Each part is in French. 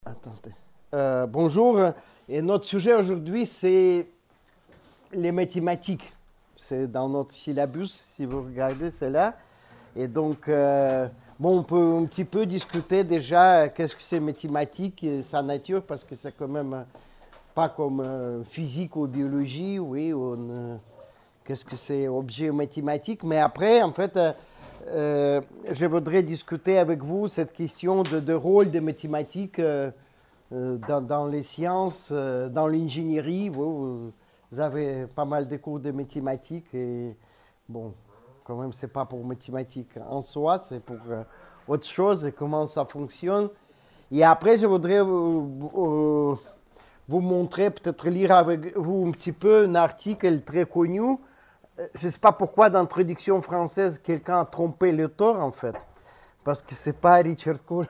Attendez. Bonjour. Et notre sujet aujourd'hui, c'est les mathématiques. C'est dans notre syllabus, si vous regardez, c'est là. Et donc, on peut un petit peu discuter déjà qu'est-ce que c'est mathématiques et sa nature, parce que c'est quand même pas comme physique ou biologie, oui, qu'est-ce que c'est objet mathématique. Mais après, en fait, je voudrais discuter avec vous cette question de rôle des mathématiques dans les sciences, dans l'ingénierie. Vous avez pas mal de cours de mathématiques et bon, quand même, c'est pas pour mathématiques en soi, c'est pour autre chose et comment ça fonctionne. Et après, je voudrais vous montrer, peut-être lire avec vous un petit peu un article très connu. Je ne sais pas pourquoi dans la traduction française, quelqu'un a trompé l'auteur, en fait. Parce que ce n'est pas Richard Cohen.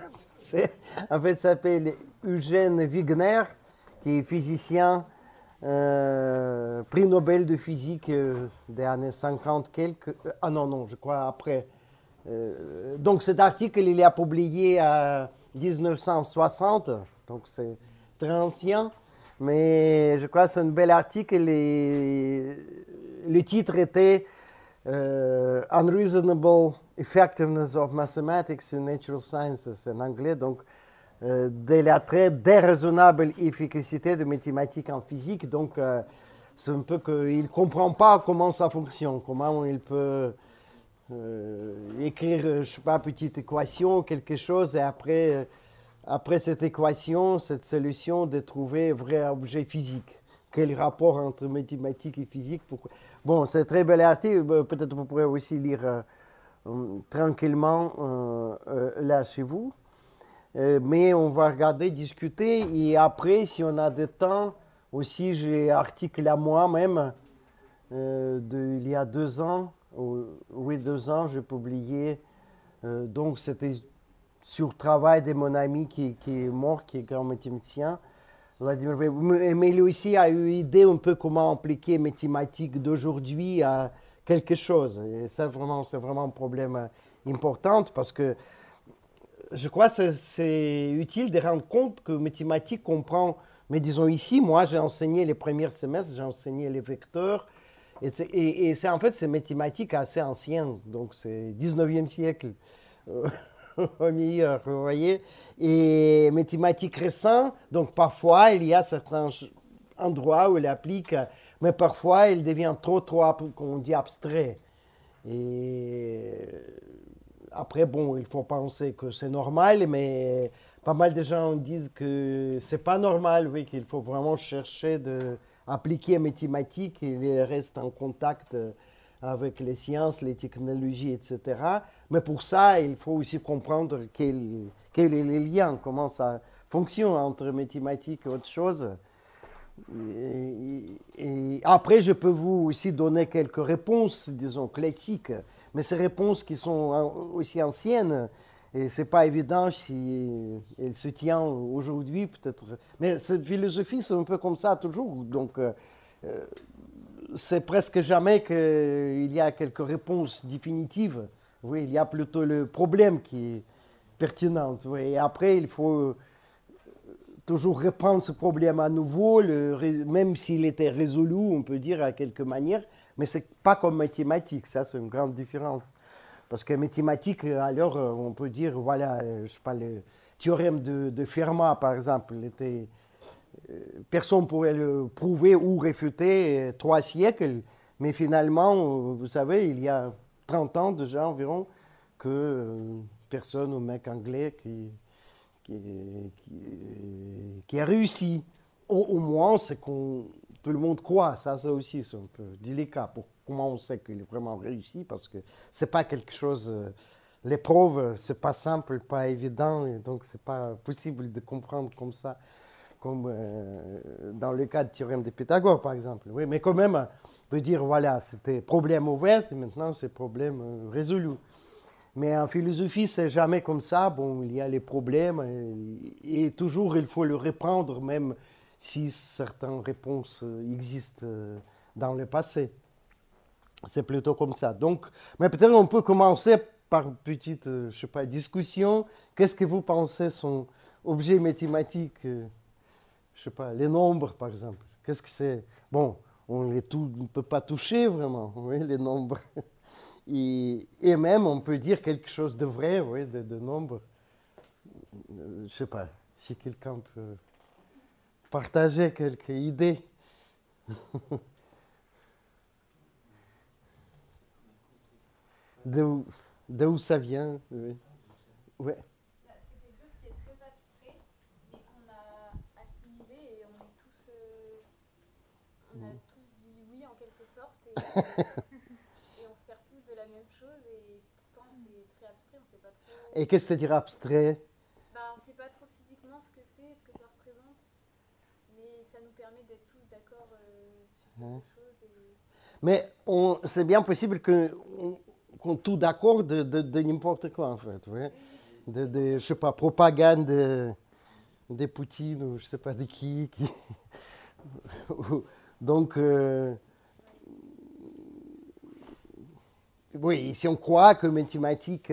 En fait, ça s'appelle Eugène Wigner, qui est physicien, prix Nobel de physique des années 50 quelques. Ah non, je crois après. Donc cet article, il est publié en 1960, donc c'est très ancien. Mais je crois que c'est un bel article et le titre était Unreasonable Effectiveness of Mathematics in Natural Sciences en anglais, donc de la très déraisonnable efficacité de mathématiques en physique. Donc c'est un peu qu'il ne comprend pas comment ça fonctionne, comment il peut écrire, je ne sais pas, petite équation, quelque chose, et après cette équation, cette solution, de trouver un vrai objet physique. Quel rapport entre mathématiques et physique? Pourquoi? Bon, c'est un très bel article, peut-être vous pourrez aussi lire tranquillement là chez vous. Mais on va regarder, discuter, et après, si on a du temps, aussi j'ai un article à moi-même, il y a 2 ans, oui 2 ans, j'ai publié, donc c'était sur le travail de mon ami qui est mort, qui est grand mathématicien, Vladimir Weber. Mais lui aussi a eu idée un peu comment appliquer les mathématiques d'aujourd'hui à quelque chose. Et ça, vraiment, c'est vraiment un problème important parce que je crois que c'est utile de rendre compte que mathématiques comprend, mais disons ici, moi j'ai enseigné les premiers semestres, j'ai enseigné les vecteurs, et c'est en fait c'est mathématiques assez anciennes, donc c'est 19e siècle au meilleur, vous voyez, et mathématiques récentes, donc parfois il y a certains endroits où il applique, mais parfois il devient trop, comme on dit, abstrait. Et après, bon, il faut penser que c'est normal, mais pas mal de gens disent que c'est pas normal, oui, qu'il faut vraiment chercher d'appliquer les mathématiques et il reste en contact avec les sciences, les technologies, etc. Mais pour ça, il faut aussi comprendre quel est le lien, comment ça fonctionne entre mathématiques et autre chose. Et après, je peux vous aussi donner quelques réponses, disons, classiques, mais ces réponses qui sont aussi anciennes, et c'est pas évident si elles se tiennent aujourd'hui, peut-être. Mais cette philosophie, c'est un peu comme ça toujours. Donc, c'est presque jamais qu'il y a quelques réponses définitives. Oui, il y a plutôt le problème qui est pertinent. Oui. Et après, il faut toujours reprendre ce problème à nouveau, même s'il était résolu, on peut dire à quelque manière, mais c'est pas comme mathématiques, ça c'est une grande différence. Parce que mathématiques, alors on peut dire, voilà, je sais pas, le théorème de Fermat par exemple, personne ne pourrait le prouver ou réfuter 3 siècles, mais finalement, vous savez, il y a 30 ans déjà environ, que personne, un mec anglais qui a réussi. Au moins, c'est qu'on tout le monde croit. Ça aussi, c'est un peu délicat. Pour comment on sait qu'il a vraiment réussi, parce que c'est pas quelque chose. L'épreuve, c'est pas simple, pas évident, et donc c'est pas possible de comprendre comme ça, comme dans le cas du théorème de Pythagore, par exemple. Oui, mais quand même, on peut dire voilà, c'était problème ouvert, et maintenant c'est problème résolu. Mais en philosophie, c'est jamais comme ça. Bon, il y a les problèmes et toujours il faut le reprendre, même si certaines réponses existent dans le passé. C'est plutôt comme ça. Donc, mais peut-être on peut commencer par une petite, je sais pas, discussion. Qu'est-ce que vous pensez sont objet mathématique, je sais pas, les nombres par exemple. Qu'est-ce que c'est? Bon, on ne peut pas toucher vraiment, oui, les nombres. Et même, on peut dire quelque chose de vrai, oui, de nombres. Je sais pas, si quelqu'un peut partager quelques idées. De où ça vient, oui. Ouais. Bah, c'est quelque chose qui est très abstrait et qu'on a assimilé et on a tous dit oui en quelque sorte et on se sert tous de la même chose et pourtant c'est très abstrait, on sait pas trop. Et qu'est-ce que c'est dire abstrait? Bah, on sait pas trop physiquement ce que c'est, ce que ça représente, mais ça nous permet d'être tous d'accord sur quelque chose et Mais c'est bien possible qu'on tout d'accord de n'importe quoi, en fait. Oui. Je sais pas, propagande de Poutine ou je sais pas de qui. Donc, oui, si on croit que mathématiques...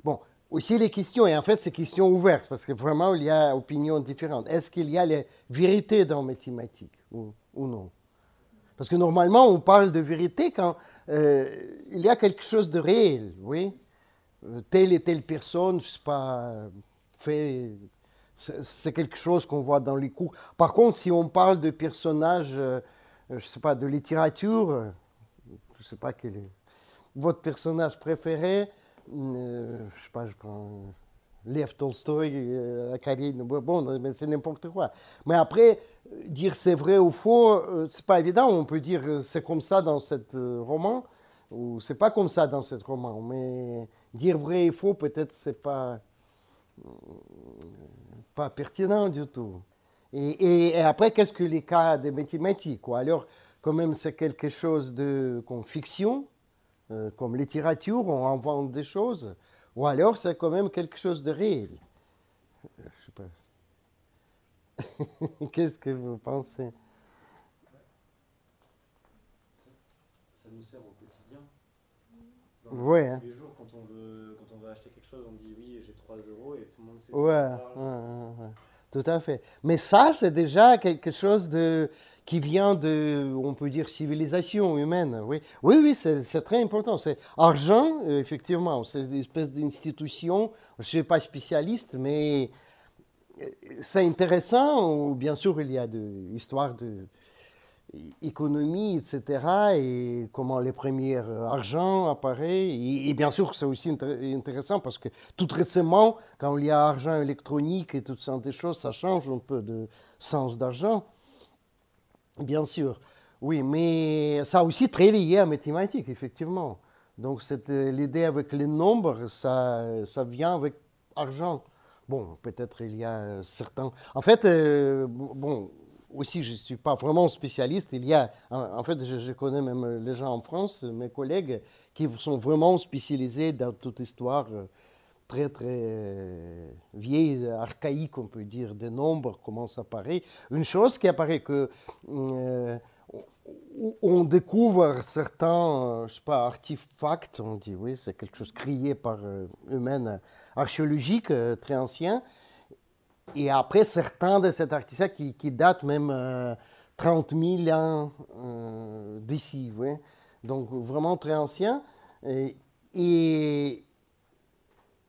bon, aussi les questions, et en fait, c'est questions ouvertes, parce que vraiment, il y a opinions différentes. Est-ce qu'il y a les vérités dans mathématiques ou non? Parce que normalement, on parle de vérité quand il y a quelque chose de réel, oui. Telle et telle personne, je sais pas, fait. C'est quelque chose qu'on voit dans les cours. Par contre, si on parle de personnages, je sais pas, de littérature, je sais pas quel est votre personnage préféré. Je sais pas, je prends Lev Tolstoy, Karine, bon, mais c'est n'importe quoi. Mais après, dire c'est vrai ou faux, c'est pas évident. On peut dire c'est comme ça dans ce roman, ou c'est pas comme ça dans ce roman. Mais dire vrai et faux, peut-être c'est pas pertinent du tout. Et après, qu'est-ce que les cas des mathématiques, quoi? Alors, quand même, c'est quelque chose de comme fiction, comme littérature, on invente des choses, ou alors c'est quand même quelque chose de réel. Je sais pas. Qu'est-ce que vous pensez? Ça nous sert au quotidien. Ouais, hein. Tous les jours, quand on veut acheter quelque chose, on dit oui, j'ai 3 euros et tout le monde sait Ouais, qu'on parle. ouais. Tout à fait. Mais ça, c'est déjà quelque chose qui vient de, on peut dire, civilisation humaine. Oui, oui, oui, c'est très important. C'est argent, effectivement, c'est une espèce d'institution. Je ne suis pas spécialiste, mais c'est intéressant. Bien sûr, il y a de l'histoire de économie, etc., et comment les premiers argent apparaît. Et bien sûr, c'est aussi intéressant parce que tout récemment, quand il y a argent électronique et toutes sortes de choses, ça change un peu de sens d'argent. Bien sûr, oui, mais ça aussi très lié à mathématiques, effectivement. Donc, l'idée avec les nombres, ça vient avec argent. Bon, peut-être il y a certains... En fait, bon, aussi, je ne suis pas vraiment spécialiste. Il y a, en fait, je connais même les gens en France, mes collègues, qui sont vraiment spécialisés dans toute histoire très, très vieille, archaïque, on peut dire, des nombres, comment ça apparaît. Une chose qui apparaît que on découvre certains, je sais pas, artefacts, on dit, oui, c'est quelque chose créé par humaine archéologique, très ancien. Et après, certains de ces artefacts qui datent même 30 000 ans d'ici, oui. Donc, vraiment très ancien. Et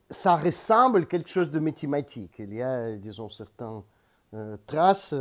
ça ressemble à quelque chose de mathématique. Il y a, disons, certaines traces,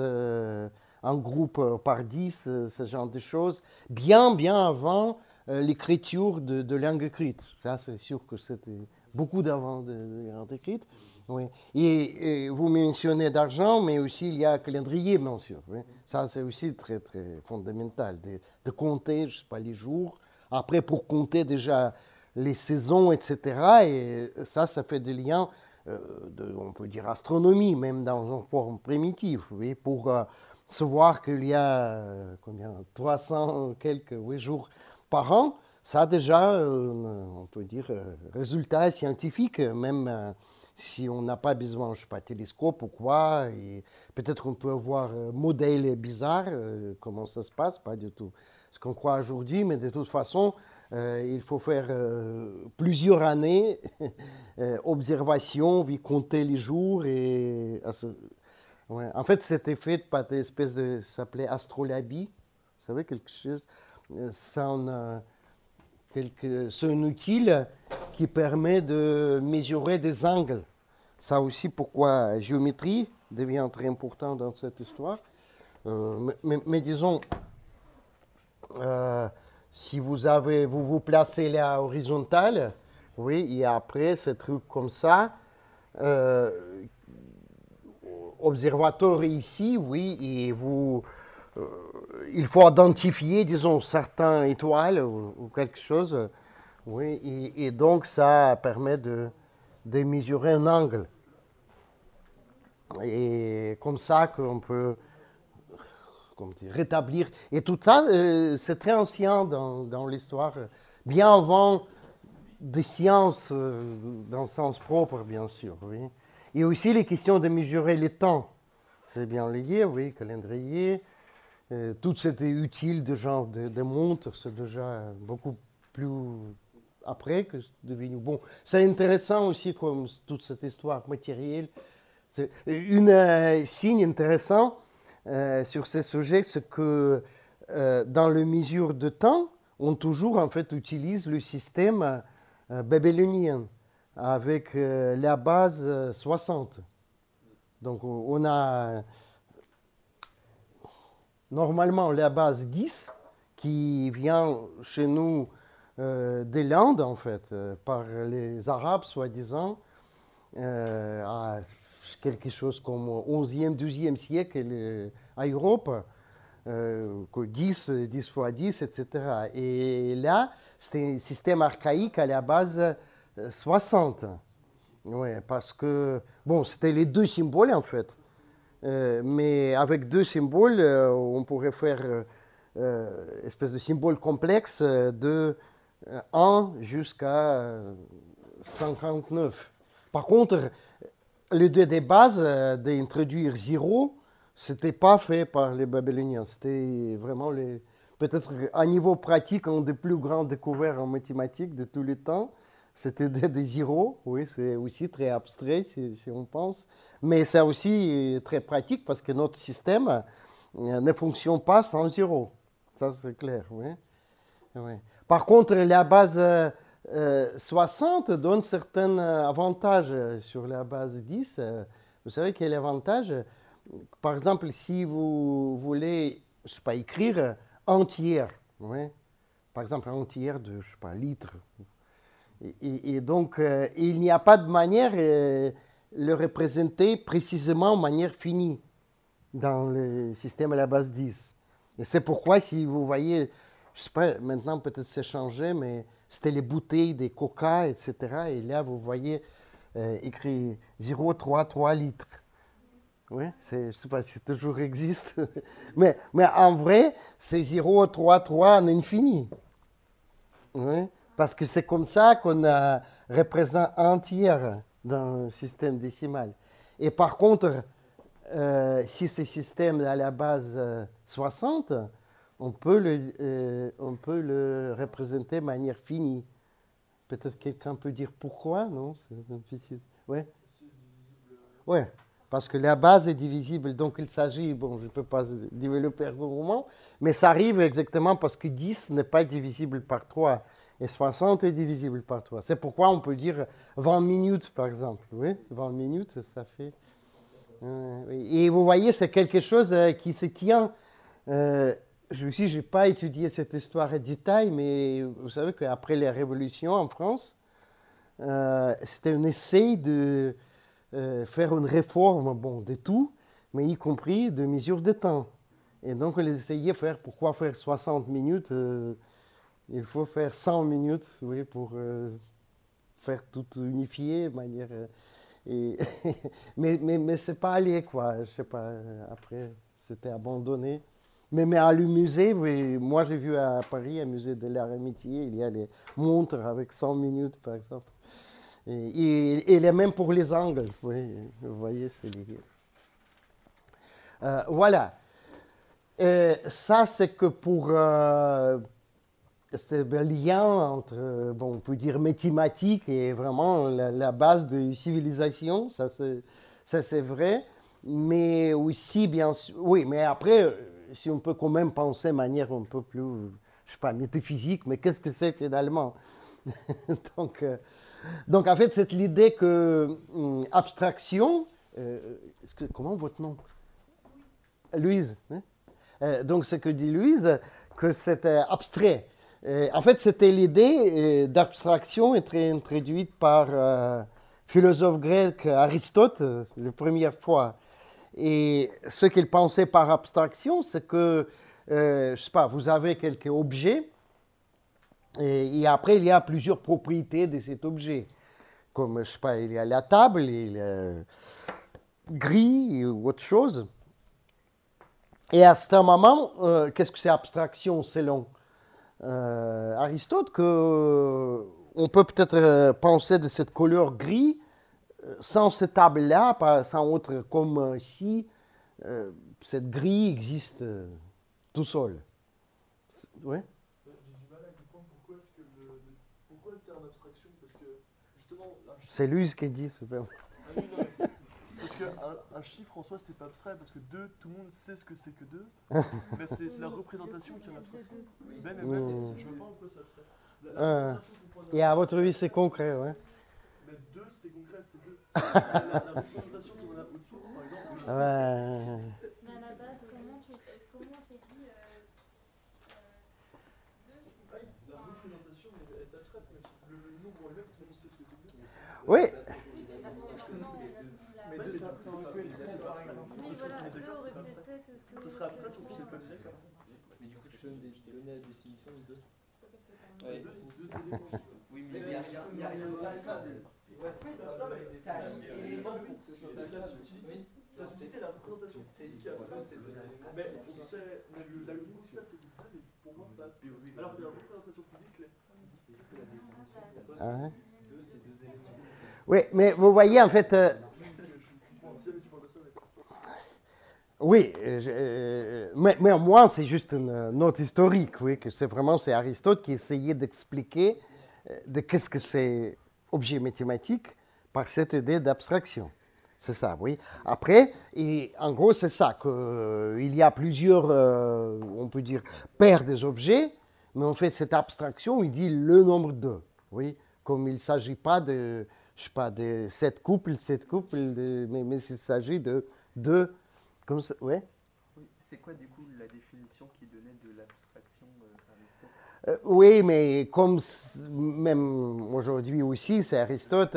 en groupe par 10, ce genre de choses, bien, bien avant l'écriture de langue écrite. Ça, c'est sûr que c'était beaucoup d'avant de langue écrite. Oui. Et vous mentionnez d'argent, mais aussi il y a un calendrier, bien sûr. Oui. Ça, c'est aussi très, très fondamental, de compter, je sais pas, les jours. Après, pour compter déjà les saisons, etc. Et ça fait des liens, on peut dire astronomie, même dans une forme primitive, oui, pour savoir qu'il y a combien, 300 quelques jours par an. Ça déjà, on peut dire, résultat scientifique, même si on n'a pas besoin, je sais pas, télescope ou quoi, et peut-être on peut avoir un modèle bizarre, comment ça se passe, pas du tout ce qu'on croit aujourd'hui, mais de toute façon, il faut faire plusieurs années observation, puis compter les jours. Ouais. En fait, c'était fait par des espèces de, ça s'appelait astrolabie, vous savez, quelque chose, c'est un outil qui permet de mesurer des angles. Ça aussi, pourquoi la géométrie devient très important dans cette histoire. Mais disons, si vous vous placez là horizontal, oui, et après, ce truc comme ça, observateur ici, oui, et il faut identifier, disons, certaines étoiles ou quelque chose, oui, et donc ça permet de mesurer un angle. Et comme ça qu'on peut rétablir. Et tout ça, c'est très ancien dans l'histoire, bien avant des sciences, dans le sens propre, bien sûr. Oui. Et aussi les questions de mesurer le temps. C'est bien lié, oui, calendrier. Tout c'était utile de genre de montres, c'est déjà beaucoup plus après que c'est devenu. Bon, c'est intéressant aussi comme toute cette histoire matérielle. C'est un signe intéressant sur ce sujet, c'est que dans les mesures de temps, on toujours en fait utilise le système babylonien avec la base 60. Donc on a normalement la base 10 qui vient chez nous des Landes en fait, par les Arabes soi-disant, à quelque chose comme 11e, 12e siècle à Europe, 10 fois 10, etc. Et là, c'était un système archaïque à la base 60. Ouais, parce que, bon, c'était les deux symboles en fait. Mais avec deux symboles, on pourrait faire espèce de symbole complexe de 1 jusqu'à 59. Par contre, l'idée de base d'introduire 0, ce n'était pas fait par les Babyloniens. C'était vraiment peut-être à niveau pratique, une des plus grandes découvertes en mathématiques de tous les temps. C'était des zéros, oui, c'est aussi très abstrait si on pense. Mais c'est aussi très pratique parce que notre système ne fonctionne pas sans zéro. Ça, c'est clair, oui. Oui. Par contre, la base 60 donne certains avantages sur la base 10. Vous savez quel est l'avantage? Par exemple, si vous voulez, je sais pas, écrire entière, oui. Par exemple, entière de, je sais pas, litres. Et donc, il n'y a pas de manière de le représenter précisément de manière finie dans le système à la base 10. Et c'est pourquoi, si vous voyez, je ne sais pas, maintenant peut-être c'est changé, mais c'était les bouteilles des coca, etc. Et là, vous voyez écrit 0,33 litres. Oui, je ne sais pas si ça toujours existe. mais en vrai, c'est 0,33 en infini. Oui. Parce que c'est comme ça qu'on représente entière dans le système décimal. Et par contre, si ce système à la base 60, on peut le représenter de manière finie. Peut-être quelqu'un peut dire pourquoi, non? C'est difficile. Ouais. Ouais, parce que la base est divisible. Donc il s'agit, bon, je ne peux pas développer pour le moment, mais ça arrive exactement parce que 10 n'est pas divisible par 3. Et 60 est divisible par 3. C'est pourquoi on peut dire 20 minutes, par exemple. Oui, 20 minutes, ça fait... et vous voyez, c'est quelque chose qui se tient... je n'ai pas étudié cette histoire en détail, mais vous savez qu'après la Révolution en France, c'était un essai de faire une réforme, bon, de tout, mais y compris de mesures de temps. Et donc, on essayait de faire, pourquoi faire 60 minutes il faut faire 100 minutes, oui, pour faire tout unifié, de manière... mais c'est pas allé, quoi. Je sais pas, après, c'était abandonné. Mais à le musée, oui, moi j'ai vu à Paris, un musée de l'art et métier, il y a les montres avec 100 minutes, par exemple. Et les mêmes pour les angles. Oui, vous voyez, c'est les... voilà. Ça, c'est que pour... c'est le lien entre, bon, on peut dire mathématiques et vraiment la base de civilisation, ça c'est vrai. Mais aussi, bien sûr, oui, mais après, si on peut quand même penser de manière un peu plus, je sais pas, métaphysique, mais qu'est-ce que c'est finalement? donc, donc, en fait, c'est l'idée que abstraction, comment votre nom? Louise. Hein? Donc, ce que dit Louise, que c'est abstrait. En fait, c'était l'idée d'abstraction été introduite par philosophe grec Aristote la première fois. Et ce qu'il pensait par abstraction, c'est que, je sais pas, vous avez quelques objets, et après, il y a plusieurs propriétés de cet objet. Comme, je sais pas, il y a la table, il y a gris ou autre chose. Et à ce moment, qu'est-ce que c'est abstraction selon Aristote, que on peut peut-être penser de cette couleur gris sans cette table-là, sans autre, comme si cette grille existe tout seul. Ouais. J'ai du mal à comprendre pourquoi le terme abstraction, parce que justement... C'est lui qui dit, c'est pas... oui, non, parce qu'un chiffre en soi, c'est pas abstrait, parce que 2, tout le monde sait ce que c'est que 2, mais c'est la représentation qui est une abstraction. Ben, je vois pas en quoi c'est abstrait. Et à votre avis, c'est concret, ouais. Mais 2, c'est concret, c'est 2. La représentation qu'on a autour, par exemple... Mais à la base, comment on s'est dit... La représentation est abstraite, mais le nombre en lui-même, tout le monde sait ce que c'est que 2. Oui. Mais 2, ça aurait pu être 7, par exemple. Ça serait abstrait si on ne pas d'accord. Mais du coup, je peux donner la définition de 2. Ouais. 2, c'est 2 éléments. Oui, mais il y a rien de palpable. C'est la subtilité. C'est la subtilité, la représentation physique. Mais on sait, le concept du 2 est pour moi pas. Alors que la représentation physique l'est. Oui, mais vous voyez, en fait... Oui, mais moi, c'est juste une note historique, oui, que c'est Aristote qui essayait d'expliquer de qu'est-ce que c'est objet mathématique par cette idée d'abstraction. C'est ça, oui. Après, et en gros, c'est ça, qu'il y a plusieurs, on peut dire, paires des objets, mais on fait cette abstraction, il dit le nombre 2, oui, comme il ne s'agit pas de, je sais pas, de 7 couples, mais il s'agit de 2. Comme ça, ouais. Oui, c'est quoi du coup la définition qu'il donnait de l'abstraction, Aristote? Oui, mais comme même aujourd'hui aussi, c'est Aristote,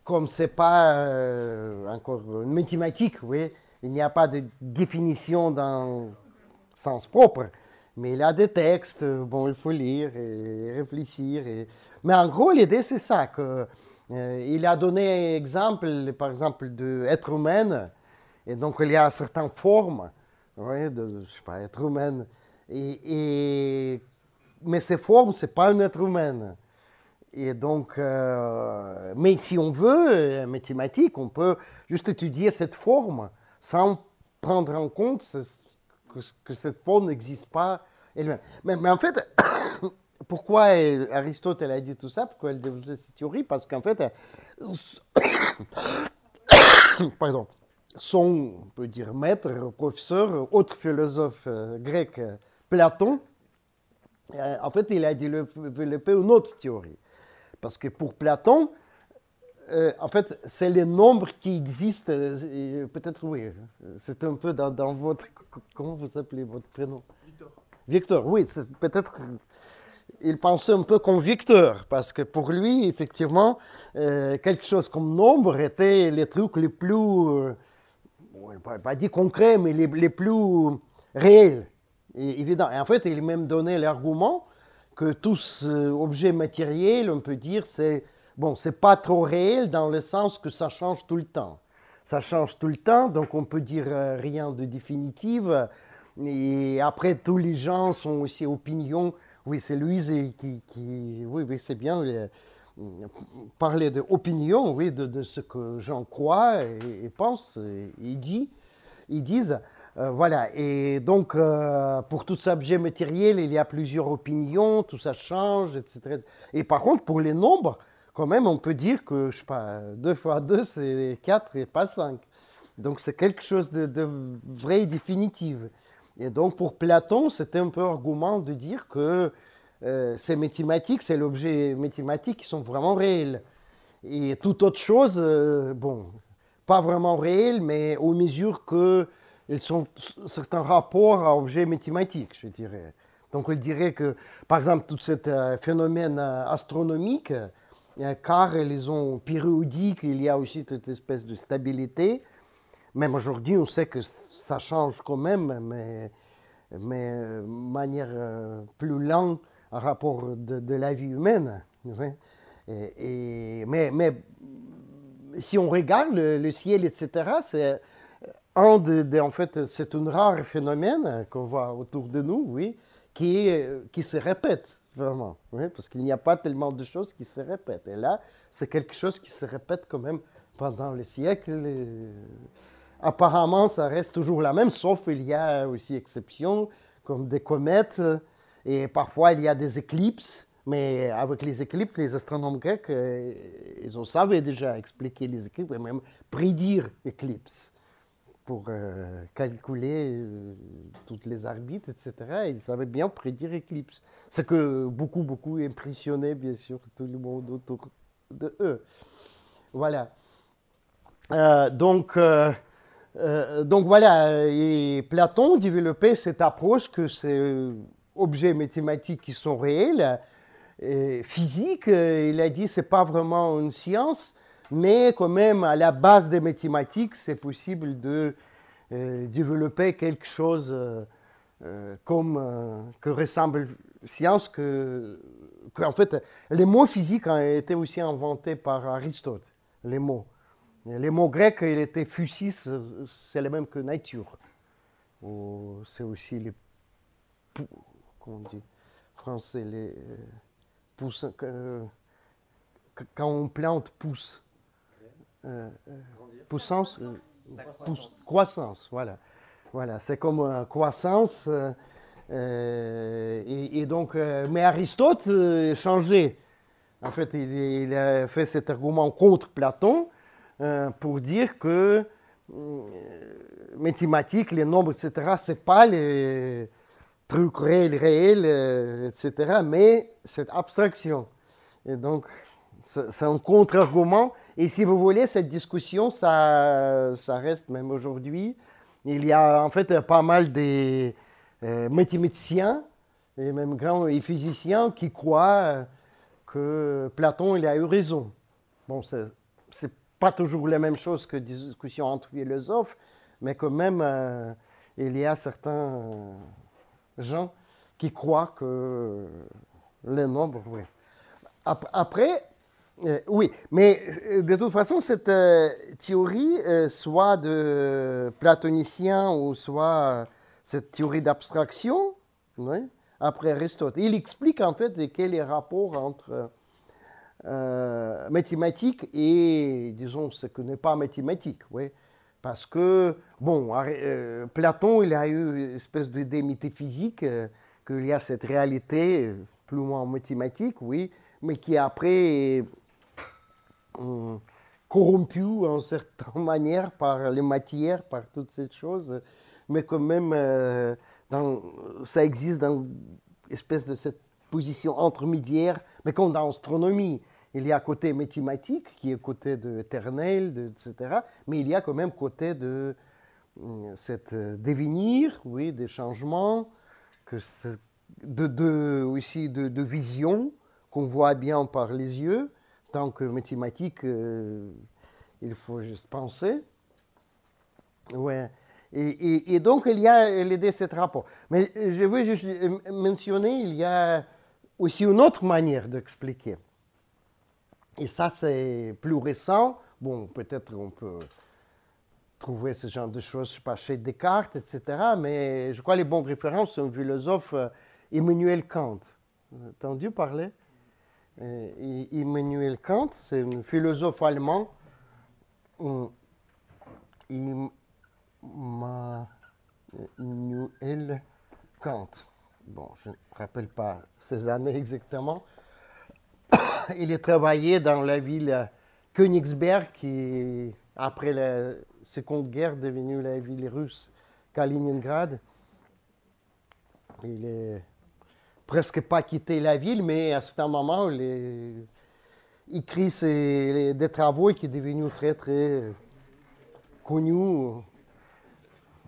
comme c'est pas encore une mathématique, oui, il n'y a pas de définition dans le sens propre, mais il a des textes, bon, il faut lire et réfléchir. Mais en gros, l'idée, c'est ça, que, il a donné exemple, par exemple, de être humain. Et donc, il y a certaines formes, ouais, de, je sais pas, être humain. Mais ces formes, ce n'est pas un être humain. Et donc, mais si on veut, en mathématiques, on peut juste étudier cette forme sans prendre en compte que cette forme n'existe pas elle-même. Mais en fait, pourquoi Aristote a dit tout ça? Pourquoi elle développait cette théorie? Parce qu'en fait, pardon. Son, on peut dire, maître, professeur, autre philosophe grec, Platon, en fait, il a développé une autre théorie. Parce que pour Platon, en fait, c'est les nombres qui existent, peut-être, oui, c'est un peu dans votre, comment vous appelez votre prénom? Victor. Victor, oui, c'est peut-être, il pensait un peu comme Victor, parce que pour lui, effectivement, quelque chose comme nombre était les trucs les plus... pas dit concret, mais les plus réels et évidents. Et en fait, il même donné l'argument que tous objets matériels, on peut dire, c'est pas trop réel dans le sens que ça change tout le temps. Ça change tout le temps, donc on peut dire rien de définitif. Et après, tous les gens sont aussi opinions. Oui, c'est Louise qui oui, c'est bien. parler d'opinion, oui, de ce que j'en crois et pense, et ils disent, voilà, et donc pour tout cet objet matériel, il y a plusieurs opinions, tout ça change, etc. Et par contre, pour les nombres, quand même, on peut dire que, je sais pas, 2 fois 2, c'est 4 et pas 5. Donc c'est quelque chose de vrai et définitif. Et donc pour Platon, c'était un peu argument de dire que ces mathématiques, c'est l'objet mathématique qui sont vraiment réels. Et toute autre chose, bon, pas vraiment réelle, mais aux mesures qu'ils sont certains rapports à objets mathématiques, je dirais. Donc on dirait que, par exemple, tout ce phénomène astronomique, car ils sont périodiques, il y a aussi toute espèce de stabilité. Même aujourd'hui, on sait que ça change quand même, mais de manière plus lente en rapport de la vie humaine. Mais si on regarde le ciel, etc., c'est en fait, c'est un rare phénomène qu'on voit autour de nous, oui, qui se répète vraiment, oui, parce qu'il n'y a pas tellement de choses qui se répètent. Et là, c'est quelque chose qui se répète quand même pendant les siècles. Apparemment, ça reste toujours la même, sauf il y a aussi exceptions, comme des comètes, et parfois il y a des éclipses. Mais avec les éclipses, les astronomes grecs, ils ont savaient déjà expliquer les éclipses et même prédire l'éclipse pour calculer toutes les orbites, etc. Ils savaient bien prédire l'éclipse. Ce que beaucoup impressionnait, bien sûr, tout le monde autour de eux. Voilà. Donc voilà, et Platon développait cette approche que ces objets mathématiques qui sont réels, physique, il a dit c'est pas vraiment une science, mais quand même à la base des mathématiques, c'est possible de développer quelque chose comme que ressemble science, en fait, les mots physiques ont été aussi inventés par Aristote, les mots. Les mots grecs, il était physis, c'est le même que nature. C'est aussi les, comment on dit, français, les quand on plante pousse, poussance, croissance, voilà. Voilà, c'est comme croissance. Et donc, mais Aristote changeait. En fait, il a fait cet argument contre Platon pour dire que mathématiques, les nombres, etc., c'est pas les trucs réels, etc., mais cette abstraction. Et donc, c'est un contre-argument. Et si vous voulez, cette discussion, ça reste même aujourd'hui. Il y a en fait pas mal de mathématiciens et même grands physiciens qui croient que Platon il a eu raison. Bon, c'est pas toujours la même chose que des discussions entre philosophes, mais quand même, il y a certains gens qui croient que les nombres, oui. Après, oui, mais de toute façon, cette théorie, soit de platonicien ou soit cette théorie d'abstraction, oui, après Aristote, il explique en fait quel est le rapport entre mathématiques et, disons, ce que n'est pas mathématique, oui. Parce que, bon, Platon, il a eu une espèce d'idée métaphysique qu'il y a cette réalité plus ou moins mathématique, oui, mais qui après corrompu en certaine manière par les matières, par toutes ces choses, mais quand même, ça existe dans une espèce de cette position intermédiaire, mais comme dans l'astronomie, il y a côté mathématique, qui est côté de éternel, etc., mais il y a quand même côté de cet devenir, oui, des changements, aussi de vision qu'on voit bien par les yeux. Tant que mathématique, il faut juste penser. Ouais. Et donc, il y a l'idée de ce rapport. Mais je veux juste mentionner, il y a aussi une autre manière d'expliquer. Et ça, c'est plus récent. Bon, peut-être on peut trouver ce genre de choses, je sais pas, chez Descartes, etc. Mais je crois que les bonnes références, c'est un philosophe, Emmanuel Kant. Entendu parler? Immanuel Kant, c'est un philosophe allemand. Immanuel Kant. Bon, je ne me rappelle pas ces années exactement. Il a travaillé dans la ville Königsberg, qui, après la Seconde Guerre, est devenue la ville russe Kaliningrad. Il n'a presque pas quitté la ville, mais à ce moment, il écrit des travaux qui sont devenus très, très connus.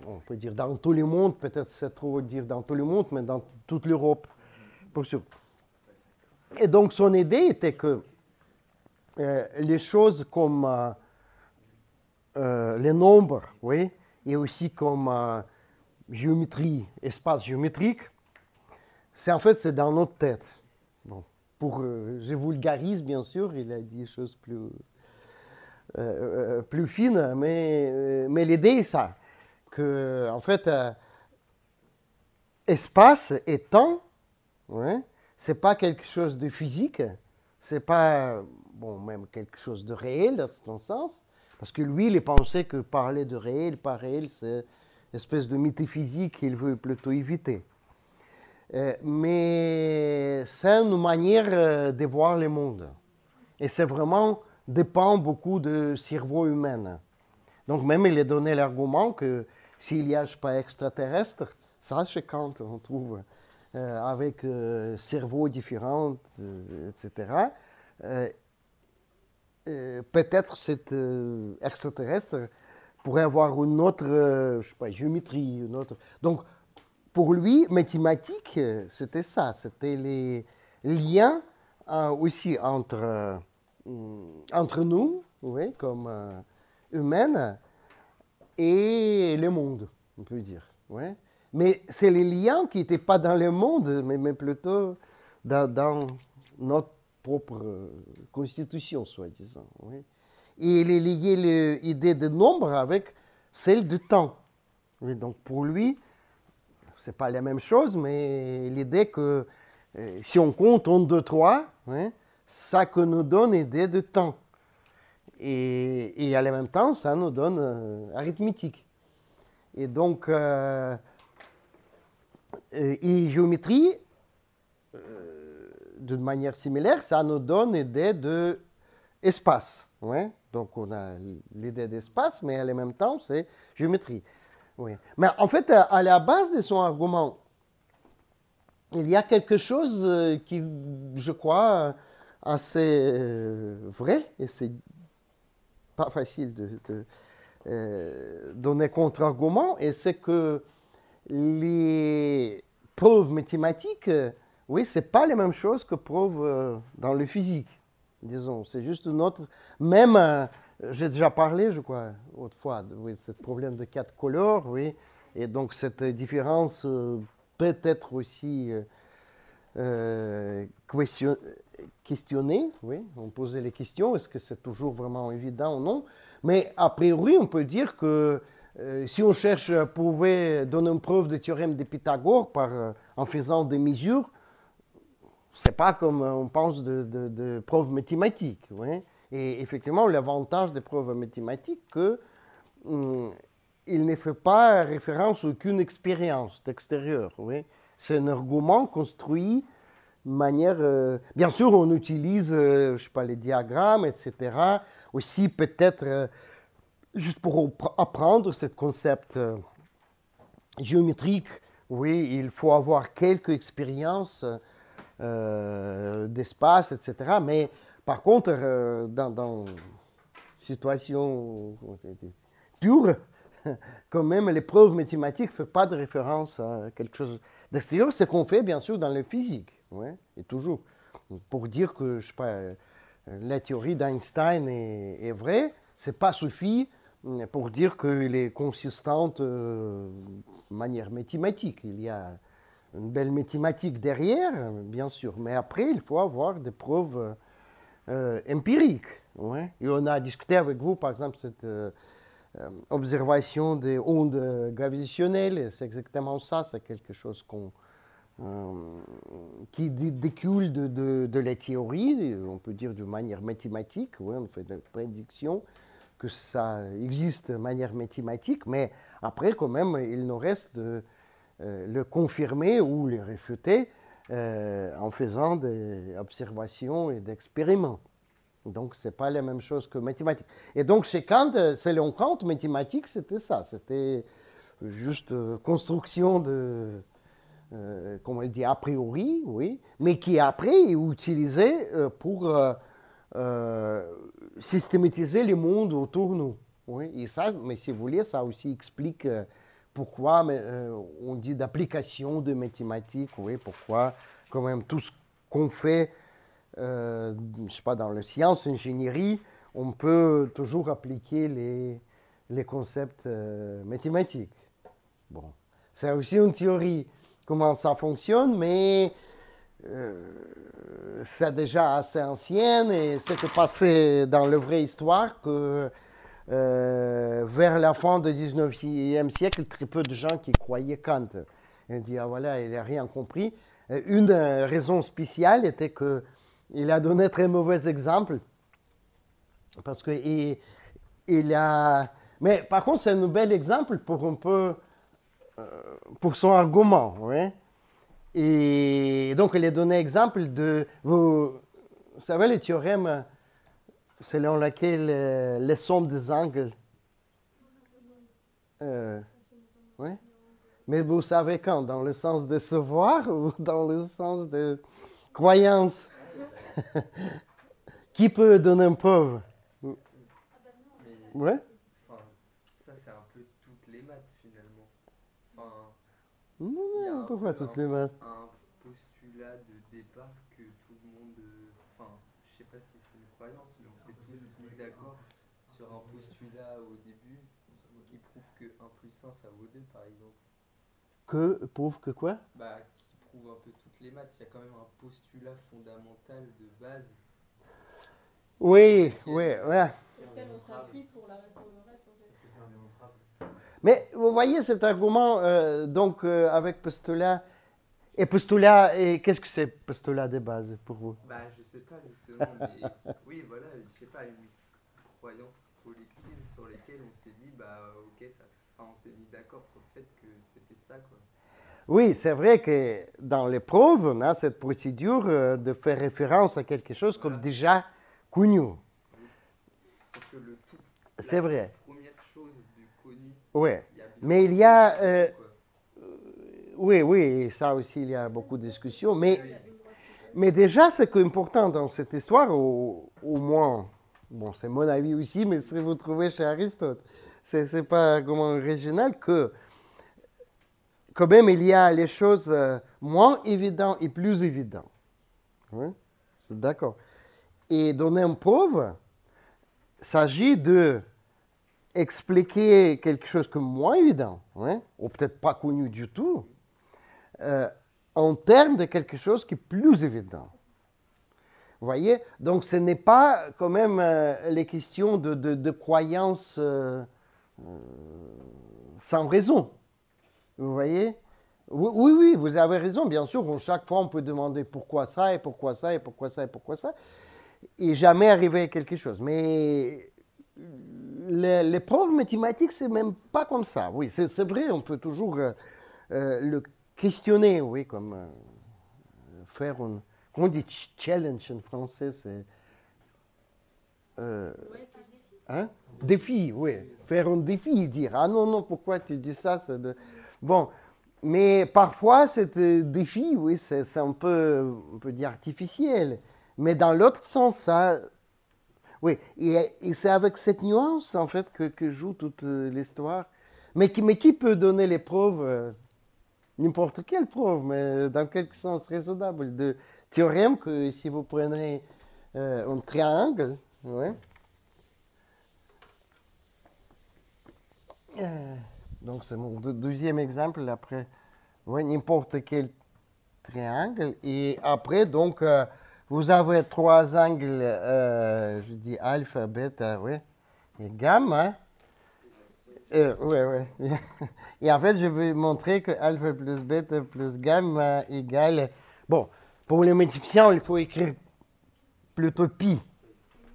On peut dire dans tout le monde, peut-être c'est trop dire dans tout le monde, mais dans toute l'Europe, pour sûr. Et donc son idée était que les choses comme les nombres, oui, et aussi comme géométrie, espace géométrique, c'est dans notre tête. Bon, je vulgarise bien sûr, il a dit des choses plus fines, mais l'idée est ça, que en fait, espace et temps, ouais, c'est pas quelque chose de physique, c'est pas, bon, même quelque chose de réel dans ce sens, parce que lui, il pensait que parler de réel, pas réel, c'est une espèce de métaphysique qu'il veut plutôt éviter. Mais c'est une manière de voir le monde. Et c'est vraiment, dépend beaucoup du cerveau humain. Donc même il a donné l'argument que s'il n'y a pas extraterrestre, ça chez Kant on trouve, avec cerveaux différents, etc. Peut-être cet extraterrestre pourrait avoir une autre, je sais pas, géométrie, une autre. Donc pour lui, mathématiques, c'était ça, c'était les liens aussi entre nous, oui, comme humains, et le monde, on peut dire. Oui. Mais c'est les liens qui n'étaient pas dans le monde, mais plutôt dans notre propre constitution, soi-disant. Oui. Et il est lié l'idée de nombre avec celle du temps. Oui, donc pour lui, ce n'est pas la même chose, mais l'idée que si on compte 1, 2, 3, hein, ça que nous donne l'idée de temps. Et en même temps, ça nous donne arithmétique. Et donc, et géométrie, d'une manière similaire, ça nous donne l'idée d'espace. Ouais? Donc, on a l'idée d'espace, mais en même temps, c'est géométrie. Oui. Mais en fait, à la base de son argument, il y a quelque chose qui, je crois, assez vrai, et c'est pas facile de donner contre-argument, et c'est que les preuves mathématiques, oui, c'est pas les mêmes choses que preuves dans le physique, disons. C'est juste une autre. Même, j'ai déjà parlé, je crois, autrefois, de ce problème de 4 couleurs, oui, et donc cette différence peut être aussi questionnée, oui, on posait les questions, est-ce que c'est toujours vraiment évident ou non, mais a priori, on peut dire que si on cherche à prouver, donner une preuve du théorème de Pythagore en faisant des mesures, c'est pas comme on pense de preuves mathématiques, oui. Et effectivement, l'avantage des preuves mathématiques, que il ne fait pas référence à aucune expérience d'extérieur. Oui. C'est un argument construit de manière... bien sûr, on utilise, je sais pas, les diagrammes, etc. Aussi, peut-être, juste pour apprendre ce concept géométrique, oui, il faut avoir quelques expériences d'espace, etc. Mais par contre, dans situation pure, quand même, les preuves mathématiques ne font pas de référence à quelque chose d'extérieur. Ce qu'on fait, bien sûr, dans la physique, ouais, et toujours. Pour dire que, je sais pas, la théorie d'Einstein est vraie, ce n'est pas suffit pour dire qu'elle est consistante de manière mathématique. Il y a une belle mathématique derrière, bien sûr, mais après, il faut avoir des preuves empiriques. Ouais. Et on a discuté avec vous, par exemple, cette observation des ondes gravitationnelles, c'est exactement ça, c'est quelque chose qu'on qui découle de la théorie, on peut dire de manière mathématique, oui, on fait des prédictions que ça existe de manière mathématique, mais après, quand même, il nous reste de le confirmer ou le réfuter en faisant des observations et des expériments. Donc, ce n'est pas la même chose que mathématiques. Et donc, chez Kant, selon Kant, mathématiques, c'était ça. C'était juste construction de, comme on dit, a priori, oui, mais qui après est utilisé pour systématiser le monde autour de nous. Oui. Et ça, mais si vous voulez, ça aussi explique pourquoi on dit d'application de mathématiques, oui, pourquoi quand même tout ce qu'on fait, je ne sais pas, dans la science, l'ingénierie, on peut toujours appliquer les concepts mathématiques. Bon, c'est aussi une théorie, comment ça fonctionne, mais c'est déjà assez ancien et c'est passé dans la vraie histoire que vers la fin du 19e siècle, très peu de gens qui croyaient Kant. Ils disaient, ah, voilà, il n'a rien compris. Une raison spéciale était qu'il a donné très mauvais exemples. Parce que il a... Mais par contre, c'est un bel exemple pour un peu... pour son argument. Oui. Et donc, il a donné exemple de... Vous savez, le théorème selon lequel les sommes des angles... oui. Mais vous savez quand? Dans le sens de savoir ou dans le sens de croyance? Qui peut donner une preuve? Oui. Ça, c'est un peu toutes les maths, finalement. Non, pourquoi toutes les maths? Un postulat de départ que tout le monde... je sais pas si c'est une croyance, mais on s'est tous mis d'accord sur un postulat au début qui prouve que 1 plus 1, ça vaut 2, par exemple. Que prouve que quoi? Qui prouve un peu toutes les maths. Il y a quand même un postulat fondamental de base. Oui, oui, oui. Auquel on s'appuie pour le reste, en fait. Est-ce que c'est indémontrable? Mais vous voyez cet argument, avec postulat. Et postulat, et qu'est-ce que c'est postulat de base pour vous? Je sais pas justement, mais oui, voilà, je sais pas, une croyance collective sur laquelle on s'est dit, ok, on s'est mis d'accord sur le fait que c'était ça, quoi. Oui, c'est vrai que dans les preuves, on a cette procédure de faire référence à quelque chose comme déjà connu. Sauf que c'est vrai. La première chose du connu, Oui, mais il y a... oui, ça aussi, il y a beaucoup de discussions. Mais déjà, ce qui est important dans cette histoire, au moins, bon, c'est mon avis aussi, mais ce que vous trouvez chez Aristote, c'est pas comment original que quand même, il y a les choses moins évidentes et plus évidentes. Oui, c'est d'accord. Et donner une preuve, s'agit de expliquer quelque chose comme moins évident, oui, ou peut-être pas connu du tout, en termes de quelque chose qui est plus évident. Vous voyez? Donc, ce n'est pas quand même les questions de croyances sans raison. Vous voyez? Oui, vous avez raison, bien sûr. Chaque fois, on peut demander pourquoi ça, et pourquoi ça, et pourquoi ça, et pourquoi ça, et jamais arriver à quelque chose. Mais les preuves mathématiques, c'est même pas comme ça. Oui, c'est vrai, on peut toujours le questionner, oui, comme faire un... Comment on dit challenge en français? C'est... Défi, oui. Faire un défi, dire, ah non, pourquoi tu dis ça? Bon, mais parfois, cet défi, oui, c'est un peu, on peut dire, artificiel. Mais dans l'autre sens, ça... Oui, et c'est avec cette nuance, en fait, que joue toute l'histoire. Mais qui peut donner les preuves? N'importe quelle preuve, mais dans quel sens raisonnable. De théorème que si vous prenez un triangle, ouais, donc c'est mon deuxième exemple, après, ouais, n'importe quel triangle, et après, donc, vous avez trois angles, je dis alpha, bêta, ouais, et gamma. Ouais, ouais. Et en fait, je vais montrer que alpha plus bêta plus gamma égale... Bon, pour les multiplications, il faut écrire plutôt pi.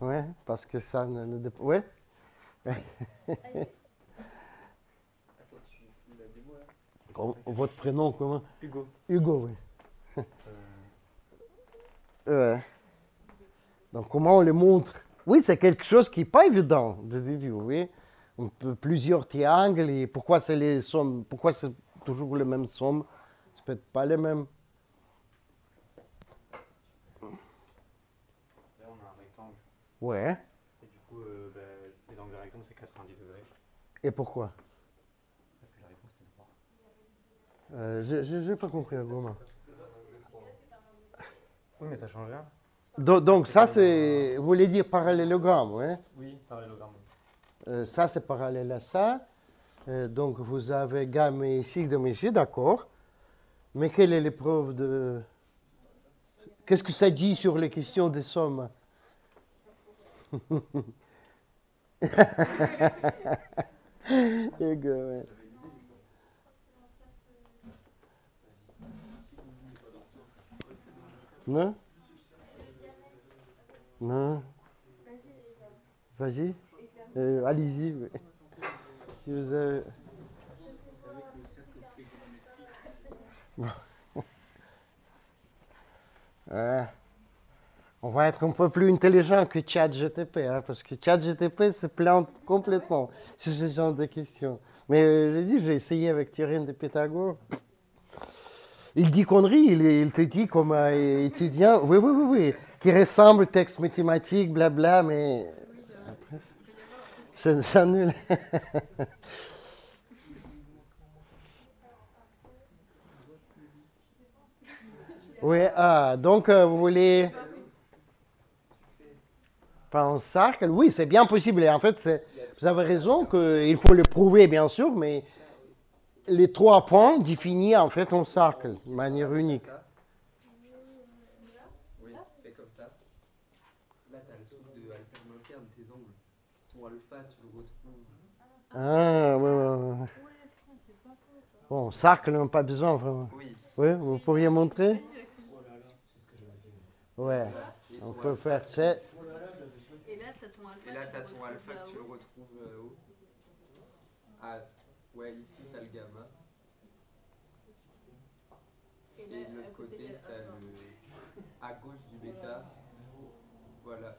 Ouais, parce que ça ne dépend... Ouais. Attends, tu fais la démo là? Votre prénom, comment? Hugo. Hugo, oui. Ouais. Donc, comment on les montre? Oui, c'est quelque chose qui n'est pas évident de début, oui. On peut plusieurs triangles et pourquoi c'est les sommes, pourquoi c'est toujours les mêmes sommes? C'est peut-être pas les mêmes. Là, on a un rectangle. Ouais. Et du coup, les angles des rectangles, c'est 90 degrés. Et pourquoi? Parce que le rectangle, c'est droit. Je n'ai pas compris, Romain. Oui, mais ça change rien. Donc ça, c'est, vous voulez dire parallélogramme, oui? Oui, parallélogramme. Ça, c'est parallèle à ça. Donc, vous avez gamma ici, gamma ici, d'accord. Mais quelle est l'épreuve de... Qu'est-ce que ça dit sur les questions des sommes? Hugo, ouais. Non? Non? Vas-y. Allez-y. Ouais. Si vous avez... Bon. Ouais. On va être un peu plus intelligent que ChatGTP, hein, parce que ChatGTP se plante complètement sur ce genre de questions. Mais j'ai dit, j'ai essayé avec Théorème de Pythagore. Il dit conneries, il te dit comme étudiant, oui, oui, oui, oui, qui ressemble au texte mathématique, blabla, mais après, c'est nul. Oui, donc vous voulez pas un cercle? Oui, c'est bien possible. Et en fait, vous avez raison qu'il faut le prouver, bien sûr, mais les 3 points définissent en fait un cercle de manière unique. Oui, fais comme ça. Là, tu as le truc de alterne interne, tes angles. Ton alpha, tu le retrouves. Ah, ouais, ouais, ouais. Bon, cercle, on n'a pas besoin vraiment. Oui. Oui, vous pourriez montrer? Oh là là, c'est ce que j'avais fait. Ouais, Et on ton peut alpha, faire ça. Et là, tu as ton alpha. Et là, tu as ton alpha que tu le retrouves où? Ah, ouais, ici, tu as le gamma. Et de l'autre côté, tu as le. À gauche du bêta. Voilà.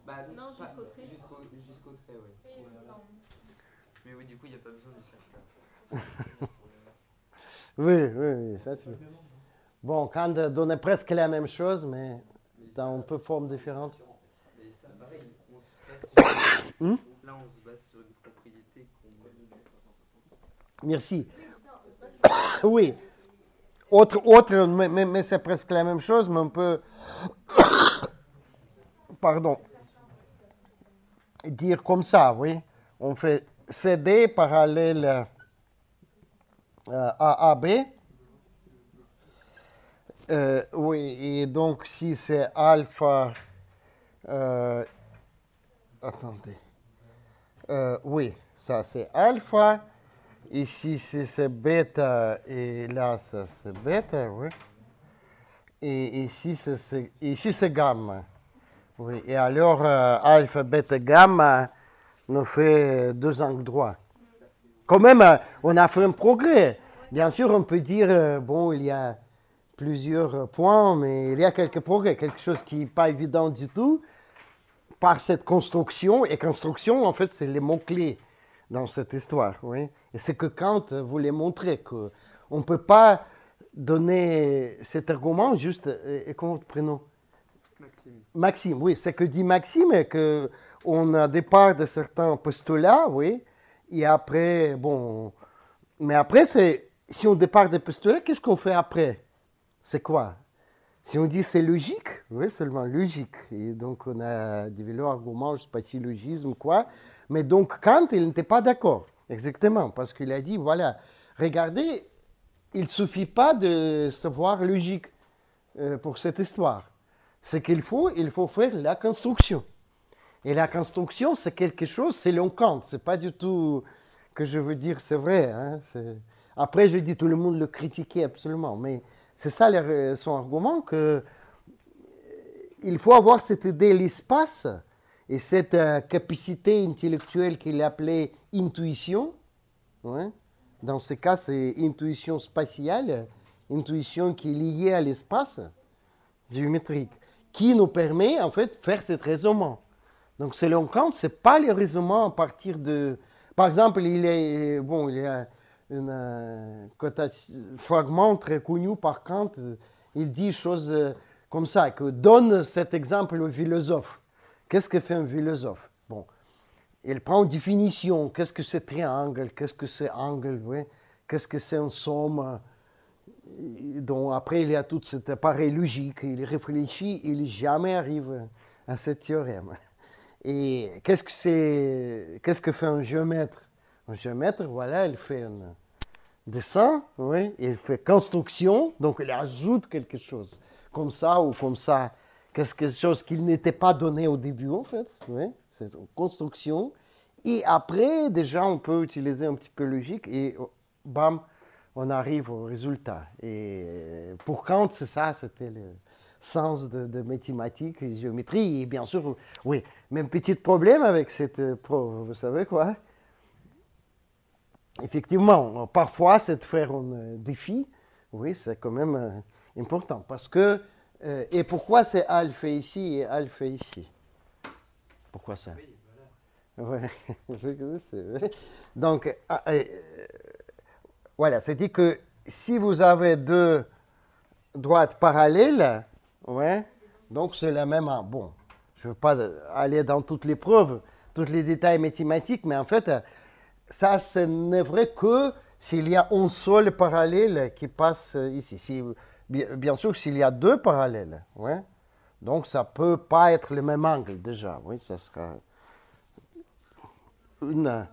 Bah, Non, pas- jusqu'au trait. Jusqu'au trait, ouais. Mais oui, du coup, il n'y a pas besoin du cercle. Oui, oui, oui, ça c'est... Bon, quand donne presque la même chose, mais Mais dans un ça- peu forme différente. Mais ça, pareil, on se base sur, là, on se base sur une propriété qu'on. Merci. Oui. Autre mais c'est presque la même chose, mais on peut... Pardon. Dire comme ça, oui. On fait CD parallèle à AB. Oui, et donc si c'est alpha... attendez. Oui, ça c'est alpha. Ici c'est bêta et là ça c'est bêta, oui. Et ici c'est gamma. Oui, et alors alpha, bêta, gamma nous fait 2 angles droits. Quand même, on a fait un progrès. Bien sûr, on peut dire, bon, il y a plusieurs points, mais il y a quelques progrès, quelque chose qui n'est pas évident du tout, par cette construction. Et construction, en fait, c'est les mots-clés dans cette histoire. Oui. Et c'est que Kant voulait montrer qu'on ne peut pas donner cet argument juste... Et comment votre prénom? Maxime. Maxime, oui, c'est que dit Maxime, qu'on a départ de certains postulats, oui, et après, bon, mais après, si on départ des postulats, qu'est-ce qu'on fait après? C'est quoi? Si on dit c'est logique, oui, seulement logique, et donc on a développé argument, je ne sais pas si logisme, quoi, mais donc Kant, il n'était pas d'accord, exactement, parce qu'il a dit, voilà, regardez, il ne suffit pas de savoir logique pour cette histoire. Ce qu'il faut, il faut faire la construction. Et la construction, c'est quelque chose, c'est le Kant. Ce n'est pas du tout que je veux dire, c'est vrai. Hein, après, je dis, tout le monde le critiquait absolument. Mais c'est ça son argument, que il faut avoir cette idée de l'espace et cette capacité intellectuelle qu'il appelait intuition. Ouais. Dans ce cas, c'est intuition spatiale, intuition qui est liée à l'espace géométrique, qui nous permet en fait de faire ce raisonnement. Donc selon Kant, ce n'est pas le raisonnement à partir de... Par exemple, il y a un fragment très connu par Kant, il dit choses comme ça, que donne cet exemple au philosophe. Qu'est-ce que fait un philosophe? Bon, il prend une définition, qu'est-ce que c'est triangle, qu'est-ce que c'est angle, ouais, qu'est-ce que c'est une somme. Donc après, il y a tout cet appareil logique, il réfléchit, il jamais arrive à ce théorème. Et qu'est-ce que fait un géomètre? Un géomètre, voilà, il fait un dessin, oui, il fait construction, donc il ajoute quelque chose, comme ça ou comme ça, quelque chose qui n'était pas donné au début, en fait, oui, c'est une construction. Et après, déjà, on peut utiliser un petit peu logique et bam, on arrive au résultat. Et pour Kant, c'est ça, c'était le sens de mathématiques et géométrie. Et bien sûr, oui, même petit problème avec cette preuve, vous savez quoi? Effectivement, parfois, c'est de faire un défi, oui, c'est quand même important. Parce que, et pourquoi c'est alpha ici et alpha ici? Pourquoi ça? Ouais. Donc, voilà, c'est-à-dire que si vous avez deux droites parallèles, ouais, donc c'est la même. Bon, je ne veux pas aller dans toutes les preuves, tous les détails mathématiques, mais en fait, ça, ce n'est vrai que s'il y a un seul parallèle qui passe ici. Bien sûr, s'il y a deux parallèles, ouais, donc ça ne peut pas être le même angle déjà, oui, ça sera une.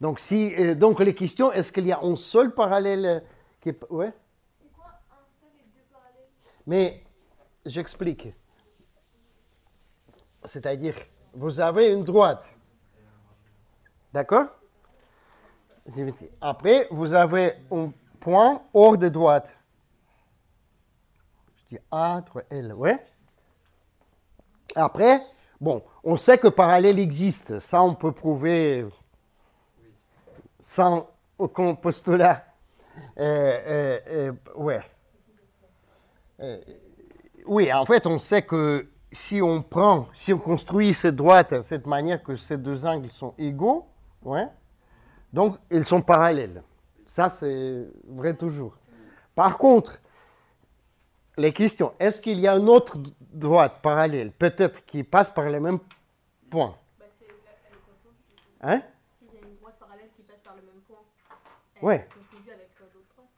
Donc, donc les questions, est-ce qu'il y a un seul parallèle qui est... Ouais? C'est quoi un seul et deux parallèles? Mais j'explique. C'est-à-dire, vous avez une droite. D'accord? Après, vous avez un point hors de droite. Je dis A entre L, ouais? Après, bon, on sait que parallèle existe. Ça, on peut prouver sans aucun postulat. Ouais. Oui, en fait, on sait que si on construit cette droite de cette manière que ces deux angles sont égaux, ouais, donc ils sont parallèles. Ça, c'est vrai toujours. Par contre, les questions, est-ce qu'il y a une autre droite parallèle, peut-être qui passe par le même point? Bah, elle est confondue. Hein? S'il y a une droite parallèle qui passe par le même point, elle Ouais. est confondue avec l'autre droite.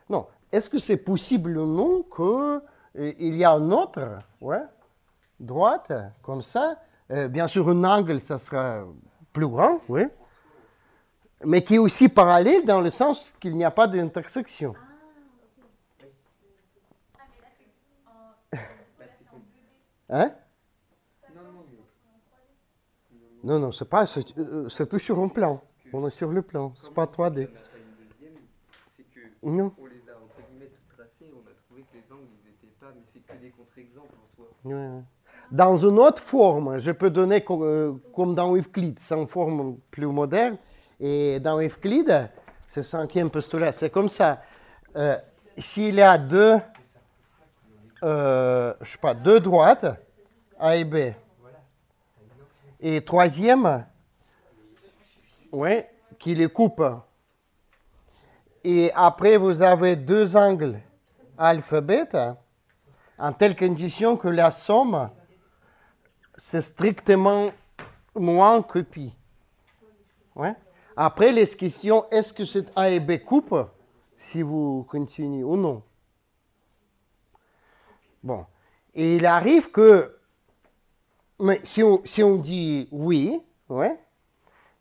Non. Est-ce que c'est possible ou non qu'il y a une autre, ouais, droite, comme ça? Bien sûr, un angle, ça sera plus grand, oui, mais qui est aussi parallèle dans le sens qu'il n'y a pas d'intersection. Ah, mais là, c'est en 2D. Hein? Ça Non, change non, quand on est en 3D. Non, non, c'est tout sur un plan. On est sur le plan, c'est pas 3D. On n'a pas une deuxième, c'est que Non. on les a entre guillemets tout tracés, on a trouvé que les angles ils étaient pas, mais c'est que des contre-exemples en soi. Ouais. Dans une autre forme, je peux donner comme dans Euclide, c'est une forme plus moderne. Et dans Euclide, c'est le cinquième postulat, c'est comme ça. S'il y a deux droites, A et B, et troisième, ouais, qui les coupe. Et après, vous avez deux angles alpha, bêta, en telle condition que la somme, c'est strictement moins que pi. Ouais. Après, les questions, est-ce que cet A et B coupe si vous continuez ou non? Bon. Et il arrive que, mais si on dit oui, ouais,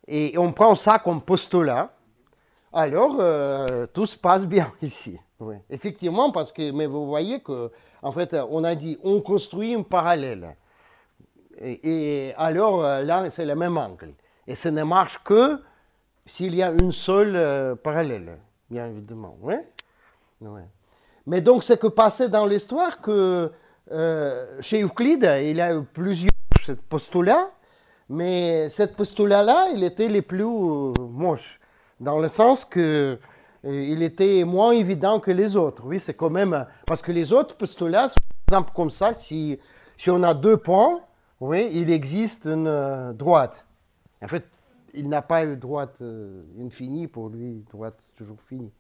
et on prend ça comme postulat, alors tout se passe bien ici. Ouais. Effectivement, parce que, mais vous voyez que, en fait, on a dit, on construit un parallèle. Et alors, là, c'est le même angle. Et ça ne marche que s'il y a une seule parallèle, bien évidemment. Ouais? Ouais. Mais donc, ce que passait dans l'histoire, que chez Euclide, il y a eu plusieurs postulats, mais ce postulat-là, il était le plus moche, dans le sens que il était moins évident que les autres. Oui, c'est quand même, parce que les autres postulats, par exemple, comme ça, si on a 2 points, oui, il existe une droite. En fait, il n'a pas eu droite infinie, pour lui, droite toujours finie.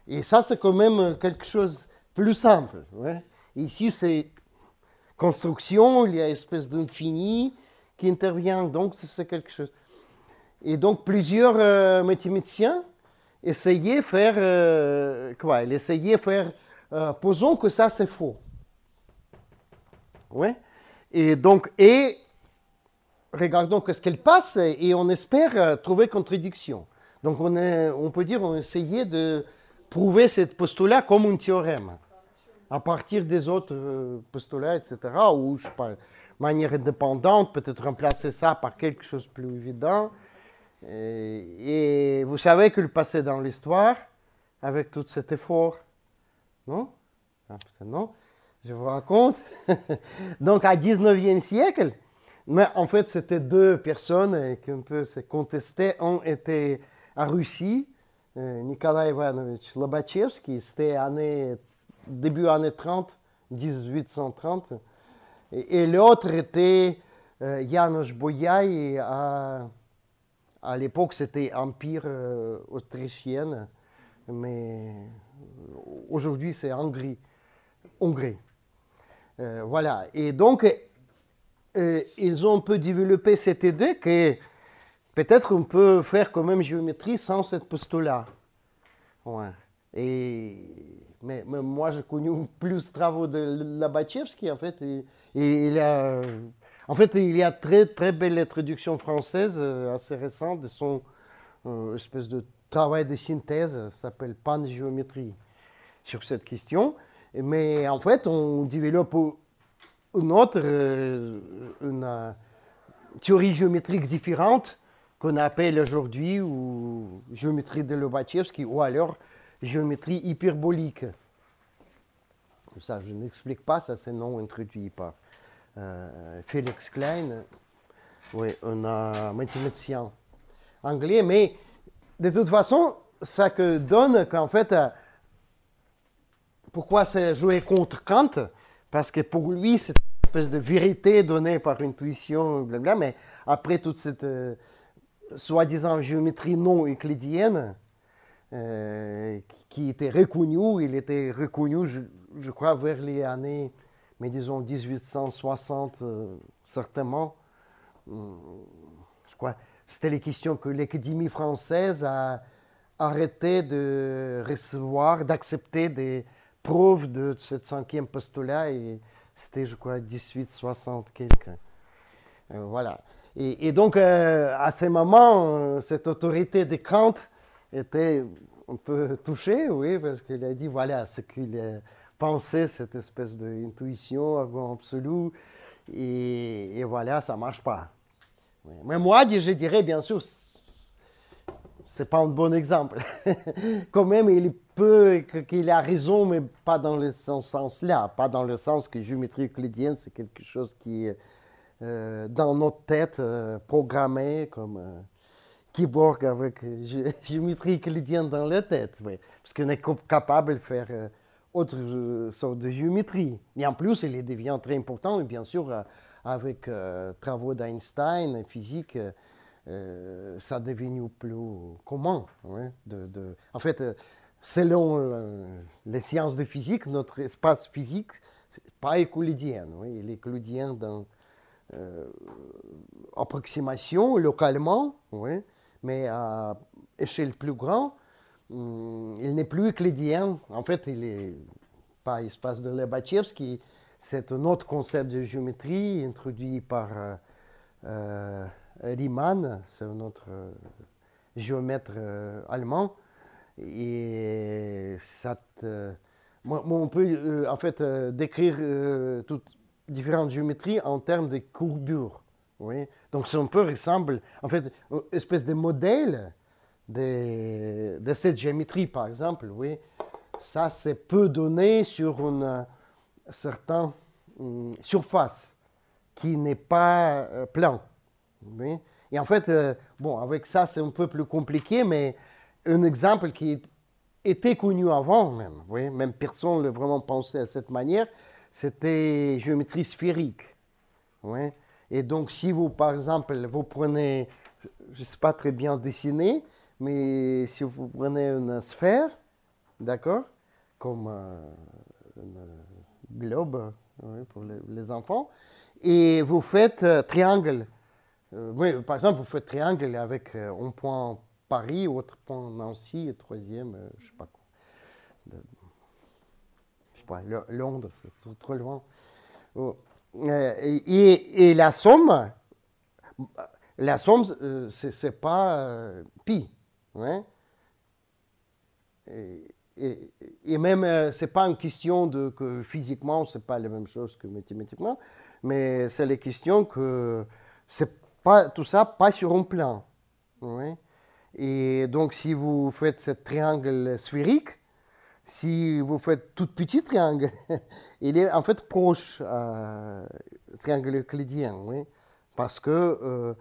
Et ça, c'est quand même quelque chose de plus simple. Ouais. Ici, c'est construction, il y a une espèce d'infini qui intervient, donc c'est quelque chose. Et donc, plusieurs mathématiciens essayaient de faire quoi? Ils essayaient de faire, posons que ça, c'est faux. Ouais. Et donc, regardons ce qu'il passe et on espère trouver contradiction. Donc, on peut dire qu'on essayait de prouver ce postulat comme un théorème, à partir des autres postulats, etc., ou, je sais pas, de manière indépendante, peut-être remplacer ça par quelque chose de plus évident. Et vous savez qu'il passait dans l'histoire avec tout cet effort, non? Ah, non, je vous raconte. Donc, au 19e siècle, mais en fait, c'était 2 personnes qui un peu se contestaient. Un était en Russie, Nikolai Ivanovich Lobachevsky, c'était début années 30, 1830. Et l'autre était Janusz Bolyai, à l'époque, c'était Empire autrichien, mais aujourd'hui, c'est Hongrie. Voilà. Et donc, ils ont un peu développé cette idée que peut-être on peut faire quand même géométrie sans ce postulat. Ouais. Mais moi, j'ai connu plus de travaux de Lobachevsky, en fait. Il y a très, très belle introduction française, assez récente, de son espèce de travail de synthèse, s'appelle Pangéométrie, sur cette question. Mais en fait, on développe une théorie géométrique différente qu'on appelle aujourd'hui ou géométrie de Lobachevsky, ou alors géométrie hyperbolique. Ça, je n'explique pas, ça c'est non introduit par Felix Klein, oui, un mathématicien anglais, mais de toute façon, ça que donne qu'en fait, pourquoi c'est joué contre Kant? Parce que pour lui, c'est une espèce de vérité donnée par intuition, blablabla, mais après toute cette soi-disant géométrie non euclidienne, qui était reconnue, il était reconnu, je crois, vers les années, mais disons 1860, certainement. Je crois c'était les questions que l'Académie française a arrêté de recevoir, d'accepter des preuves de ce 5e postulat, et c'était, je crois, 1860 quelque. Voilà. Et donc, à ce moment, cette autorité de Kant était un peu touchée, oui, parce qu'il a dit, voilà, ce qu'il pensait, cette espèce d'intuition absolue, et voilà, ça ne marche pas. Oui. Mais moi, je dirais, bien sûr, c'est pas un bon exemple. Quand même, qu'il a raison, mais pas dans ce sens-là, pas dans le sens que géométrie euclidienne, c'est quelque chose qui est dans notre tête, programmé comme keyboard avec géométrie euclidienne dans la tête, oui. Parce qu'on est capable de faire autre sorte de géométrie. Et en plus, il devient très important, et bien sûr, avec travaux d'Einstein, physique, ça est devenu plus commun. Ouais, en fait, selon les sciences de physique, notre espace physique n'est pas euclidien. Oui, il est euclidien dans approximation, localement, oui, mais à échelle plus grande, il n'est plus euclidien. En fait, il n'est pas espace de Lobachevsky. C'est un autre concept de géométrie introduit par Riemann, c'est un autre géomètre allemand. Et on peut en fait décrire toutes différentes géométries en termes de courbure. Oui? Donc, c'est un peu ressemble, en fait, une espèce de modèle de cette géométrie, par exemple, oui, ça c'est peu donné sur une certaine surface qui n'est pas plan. Oui. Et en fait, bon, avec ça c'est un peu plus compliqué, mais un exemple qui était connu avant même, oui, même personne ne l'a vraiment pensé à cette manière, c'était géométrie sphérique. Oui. Et donc si vous, par exemple, vous prenez, je ne sais pas très bien dessiner, mais si vous prenez une sphère, d'accord, comme un globe, oui, pour les enfants, et vous faites triangle. Oui, par exemple, vous faites triangle avec un point Paris, autre point Nancy, et troisième, je ne sais pas quoi. Je sais pas, Londres, c'est trop loin. Oh. Et la somme, c'est pas pi. Ouais. Et même, c'est pas une question de que physiquement, c'est pas la même chose que mathématiquement, mais c'est la question que c'est pas tout ça, pas sur un plan. Ouais. Et donc, si vous faites ce triangle sphérique, si vous faites tout petit triangle, il est en fait proche triangle euclidien, oui, parce que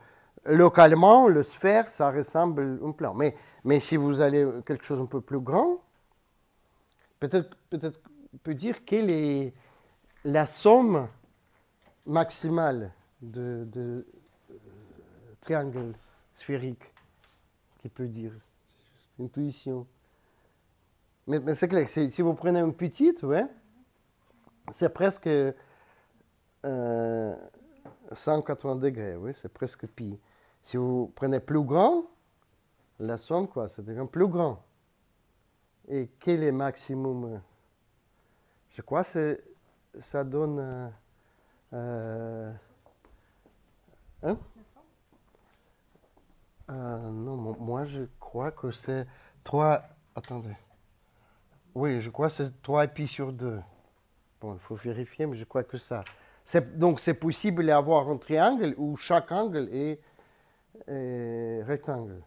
localement, le sphère, ça ressemble à un plan. Mais si vous allez quelque chose un peu plus grand, peut-être on peut dire quelle est la somme maximale de triangle sphérique, qui peut dire, c'est intuition. Mais c'est clair, si vous prenez une petite, ouais, c'est presque 180 degrés, oui, c'est presque pi. Si vous prenez plus grand, la somme, quoi, ça devient plus grand. Et quel est le maximum? Je crois que ça donne... hein? Non, moi je crois que c'est 3... Attendez. Oui, je crois que c'est 3 pi sur 2. Bon, il faut vérifier, mais je crois que ça. Donc, c'est possible d'avoir un triangle où chaque angle est rectangle.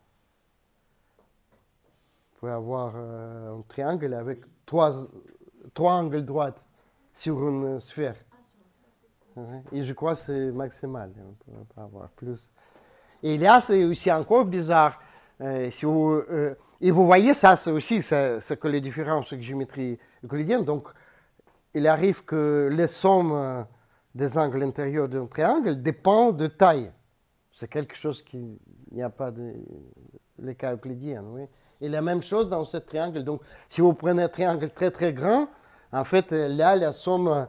Vous pouvez avoir un triangle avec trois angles droits sur une sphère. Et je crois que c'est maximal. On ne peut pas avoir plus. Et là, c'est aussi encore bizarre. Et vous voyez, ça, c'est aussi ce que les différences avec géométrie euclidienne. Donc, il arrive que les sommes des angles intérieurs d'un triangle dépendent de taille. C'est quelque chose qui n'y a pas de les cas euclidiens. Oui. Et la même chose dans ce triangle. Donc, si vous prenez un triangle très très grand, en fait, là, la somme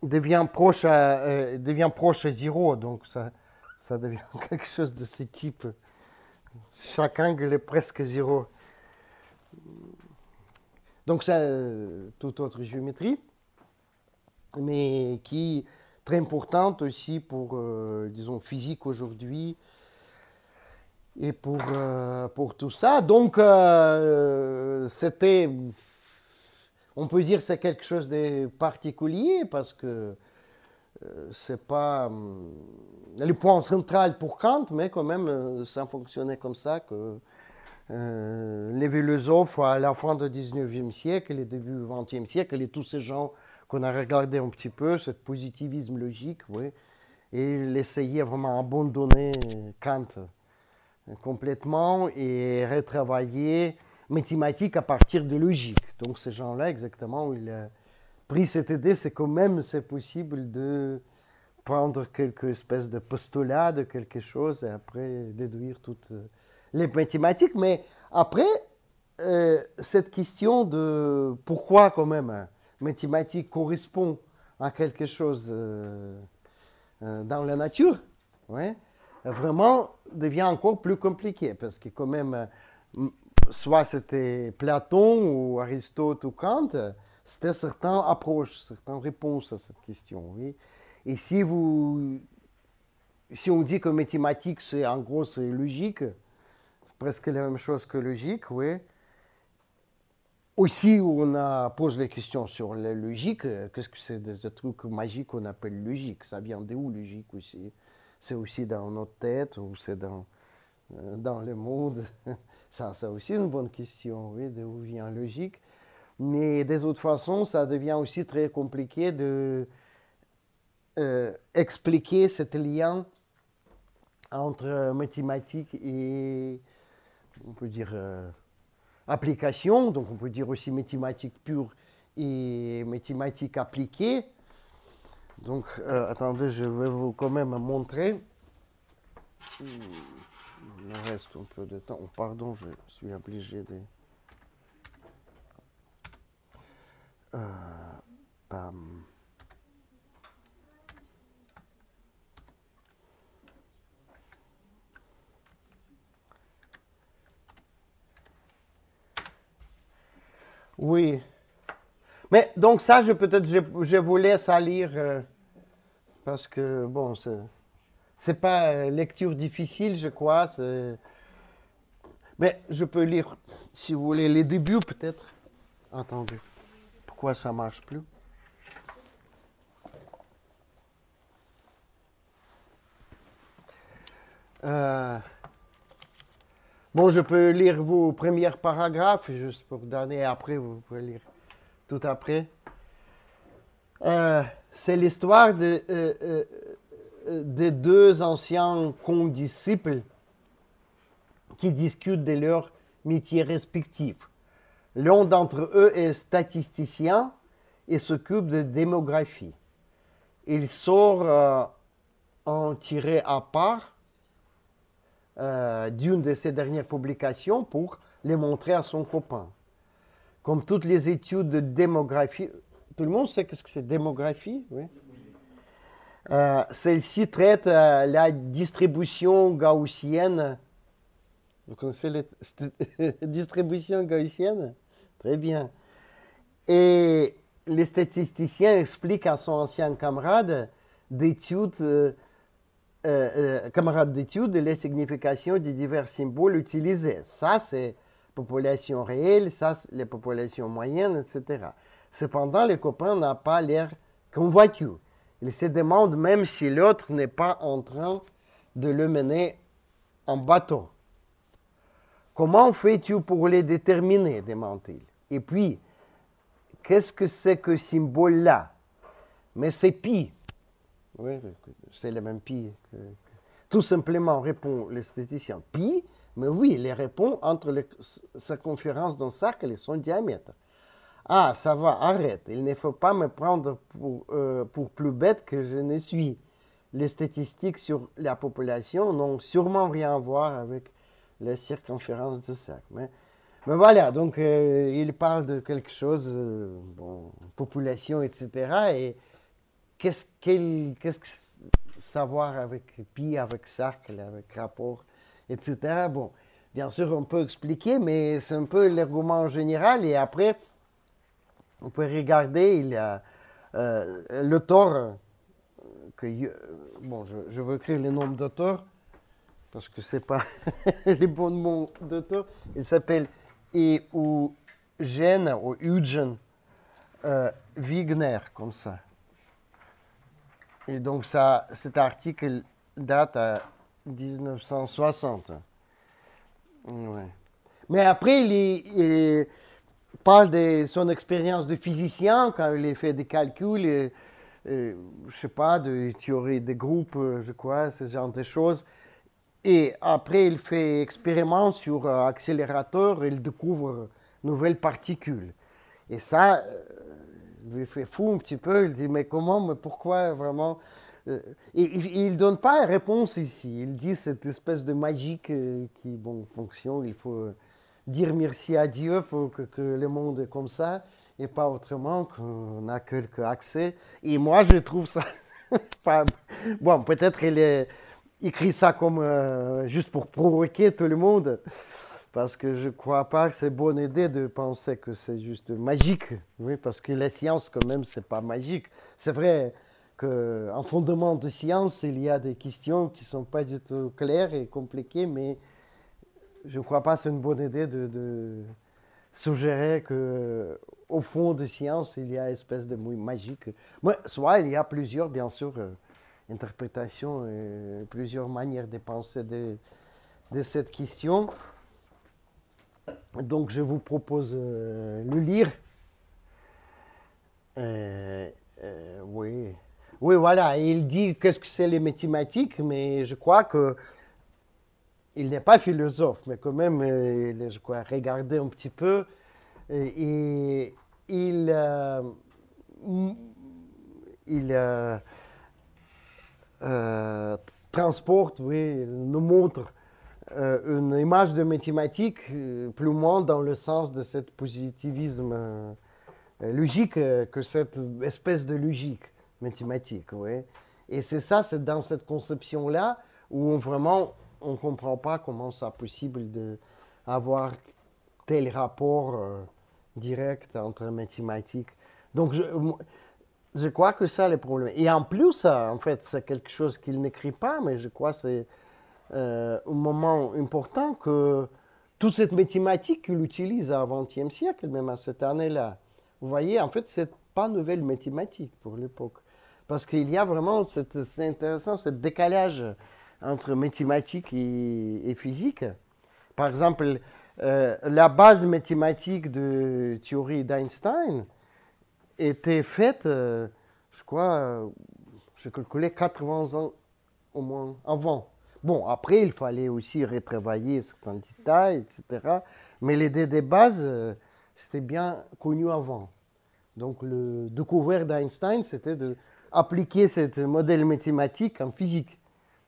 devient proche à 0. Donc, ça devient quelque chose de ce type. Chaque angle est presque 0. Donc, c'est toute autre géométrie, mais qui est très importante aussi pour, disons, physique aujourd'hui et pour tout ça. Donc, c'était, on peut dire, c'est quelque chose de particulier parce que c'est pas le point central pour Kant, mais quand même, ça fonctionnait comme ça que les philosophes à la fin du 19e siècle et début du 20e siècle, et tous ces gens qu'on a regardé un petit peu, ce positivisme logique, oui, et ils essayaient vraiment d'abandonner Kant complètement et retravailler mathématiques à partir de logique. Donc ces gens-là, exactement, ils ont pris cette idée, c'est quand même c'est possible de prendre quelques espèces de postulats de quelque chose et après déduire toutes les mathématiques. Mais après, cette question de pourquoi quand même mathématiques correspond à quelque chose dans la nature, ouais, vraiment devient encore plus compliqué parce que quand même, soit c'était Platon ou Aristote ou Kant, c'était certaines approches, certaines réponses à cette question. Oui. Et si on dit que mathématiques, c'est en gros, c'est logique, c'est presque la même chose que logique, oui. Aussi, on pose les questions sur la logique. Qu'est-ce que c'est des trucs magiques qu'on appelle logique? Ça vient d'où, logique aussi? C'est aussi dans notre tête ou c'est dans le monde? Ça, c'est aussi une bonne question, oui, d'où vient logique. Mais de toute façon, ça devient aussi très compliqué de expliquer ce lien entre mathématiques et, on peut dire, application. Donc, on peut dire aussi mathématiques pures et mathématiques appliquées. Donc, attendez, je vais vous quand même montrer. Il me reste un peu de temps. Oh, pardon, je suis obligé de... Bam. Oui. Mais donc ça, je vous laisse à lire parce que, bon, c'est pas lecture difficile, je crois. Mais je peux lire, si vous voulez, les débuts peut-être. Attendez, pourquoi ça marche plus? Bon, je peux lire vos premiers paragraphes, juste pour donner, après, vous pouvez lire tout après. C'est l'histoire de deux anciens condisciples qui discutent de leurs métiers respectifs. L'un d'entre eux est statisticien et s'occupe de démographie. Il sort en tiré à part d'une de ses dernières publications pour les montrer à son copain. Comme toutes les études de démographie, tout le monde sait ce que c'est démographie, oui. Celle-ci traite la distribution gaussienne. Vous connaissez la distribution gaussienne? Très bien. Et les statisticiens expliquent à son ancien camarade d'études les significations des divers symboles utilisés. Ça, c'est population réelle, ça, c'est les populations moyennes, etc. Cependant, le copain n'a pas l'air convaincu. Il se demande même si l'autre n'est pas en train de le mener en bateau. Comment fais-tu pour les déterminer, demande-t-il. Et puis, qu'est-ce que c'est que ce symbole-là? Mais c'est pi. Oui, c'est le même pi. Tout simplement, répond le statisticien. Pi, mais oui, il répond entre les circonférences d'un cercle et son diamètre. Ah, ça va, arrête. Il ne faut pas me prendre pour plus bête que je ne suis. Les statistiques sur la population n'ont sûrement rien à voir avec les circonférences du cercle. Mais voilà, donc il parle de quelque chose, bon, population, etc. Et qu'est-ce que savoir avec pi, avec cercle, avec rapport, etc. Bon, bien sûr, on peut expliquer, mais c'est un peu l'argument en général. Et après, on peut regarder, il y a l'auteur, bon, je veux écrire le nom d'auteur, parce que ce n'est pas les bons mots d'auteur. Il s'appelle Eugen Wigner, comme ça. Et donc, cet article date à 1960. Ouais. Mais après, il parle de son expérience de physicien, quand il a fait des calculs, je ne sais pas, de théorie des groupes, je crois, ce genre de choses. Et après, il fait expériment sur accélérateur, il découvre nouvelles particules. Et ça, lui fait fou un petit peu, il dit, mais comment, mais pourquoi vraiment? Et il ne donne pas réponse ici, il dit cette espèce de magie qui, bon, fonctionne, il faut dire merci à Dieu pour que le monde est comme ça, et pas autrement, qu'on n'a quelques accès. Et moi, je trouve ça pas... Bon, peut-être il écrit ça comme juste pour provoquer tout le monde, parce que je ne crois pas que c'est une bonne idée de penser que c'est juste magique, oui, parce que la science, quand même, ce n'est pas magique. C'est vrai qu'en fondement de science, il y a des questions qui ne sont pas du tout claires et compliquées, mais je ne crois pas que c'est une bonne idée de suggérer qu'au fond de science, il y a une espèce de magique. Mais, soit il y a plusieurs, bien sûr, interprétations et plusieurs manières de penser de cette question. Donc, je vous propose le lire. Oui. Oui, voilà. Il dit qu'est-ce que c'est les mathématiques, mais je crois que il n'est pas philosophe, mais quand même, je crois, regardez un petit peu. Et il transporte, oui, il nous montre une image de mathématiques plus ou moins dans le sens de ce positivisme logique que cette espèce de logique mathématique. Oui. Et c'est ça, c'est dans cette conception-là où on ne comprend pas comment c'est possible d'avoir tel rapport direct entre mathématiques. Donc, je crois que ça, le problème. Et en plus, en fait, c'est quelque chose qu'il n'écrit pas, mais je crois que c'est un moment important que toute cette mathématique qu'il utilise au XXe siècle, même à cette année-là, vous voyez, en fait, c'est pas nouvelle mathématique pour l'époque. Parce qu'il y a vraiment, c'est intéressant, ce décalage entre mathématiques et physique. Par exemple, la base mathématique de théorie d'Einstein était faite, je crois, j'ai calculé 80 ans au moins avant. Bon, après, il fallait aussi retravailler certains détails, etc. Mais l'idée de base, c'était bien connu avant. Donc, le découverte d'Einstein, c'était d'appliquer ce modèle mathématique en physique.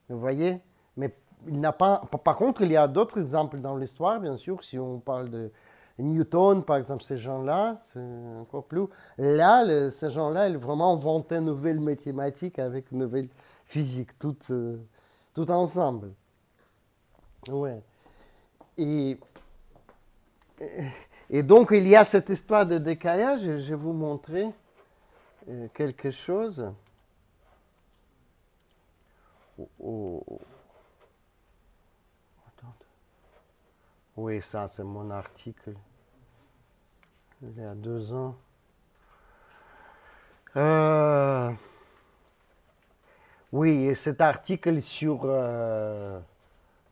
Vous voyez? Mais il n'a pas. Par contre, il y a d'autres exemples dans l'histoire, bien sûr. Si on parle de Newton, par exemple, ces gens-là, c'est encore plus. Là, ces gens-là, ils vraiment inventaient une nouvelle mathématique avec une nouvelle physique, tout ensemble. Ouais. Et donc, il y a cette histoire de décalage. Je vais vous montrer quelque chose. Oui, ça, c'est mon article. Il y a 2 ans. Oui, et cet article sur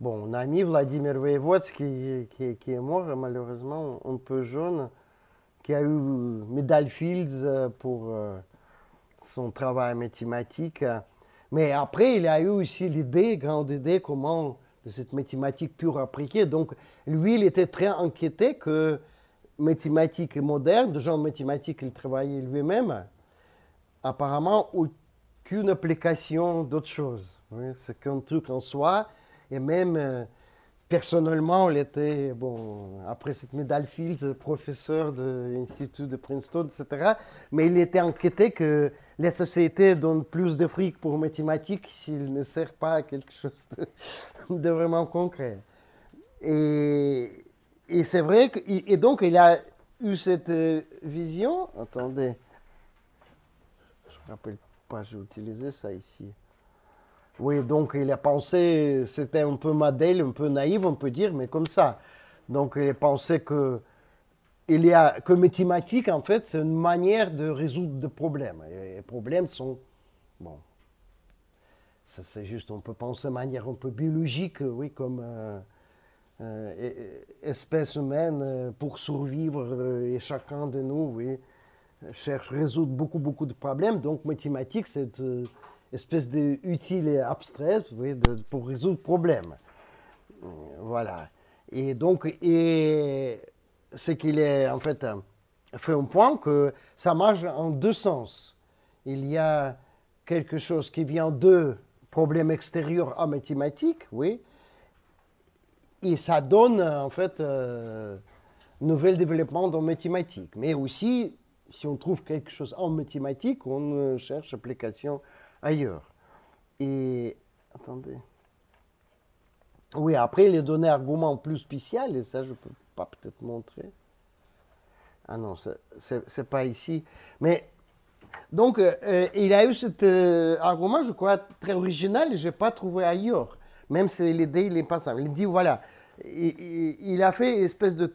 mon ami Vladimir Voevodsky qui est mort malheureusement un peu jeune, qui a eu médaille Fields pour son travail mathématique. Mais après, il a eu aussi grande idée, comment de cette mathématique pure appliquée. Donc, lui, il était très inquiété que mathématiques modernes, de genre mathématiques qu'il travaillait lui-même, apparemment, aucune application d'autre chose. Oui, c'est qu'un truc en soi. Et même, personnellement, il était, après cette médaille Fields, professeur de l'Institut de Princeton, etc. Mais il était inquiété que les sociétés donnent plus de fric pour mathématiques s'ils ne servent pas à quelque chose de vraiment concret. Et c'est vrai que, et donc il a eu cette vision. Attendez, je ne me rappelle pas, j'ai utilisé ça ici. Oui, donc il a pensé, c'était un peu modèle, un peu naïf, on peut dire, mais comme ça. Donc il a pensé que mathématiques, en fait, c'est une manière de résoudre des problèmes. Et les problèmes sont, ça c'est juste, on peut penser de manière un peu biologique, oui, comme espèce humaine, pour survivre, et chacun de nous, oui, cherche à résoudre beaucoup de problèmes. Donc mathématiques, c'est espèce d'utile abstrait, oui, pour résoudre le problème. Voilà. Et donc, c'est qu'il est en fait fait un point que ça marche en deux sens. Il y a quelque chose qui vient de problèmes extérieurs en mathématiques, oui, et ça donne en fait nouvel développement dans mathématiques. Mais aussi, si on trouve quelque chose en mathématiques, on cherche application ailleurs. Et, attendez. Oui, après, il a donné un argument plus spécial, et ça, je ne peux pas peut-être montrer. Ah non, c'est pas ici. Mais, donc, il a eu cet argument, je crois, très original, et je n'ai pas trouvé ailleurs. Même si l'idée, il n'est pas simple. Il dit, voilà, il a fait une espèce de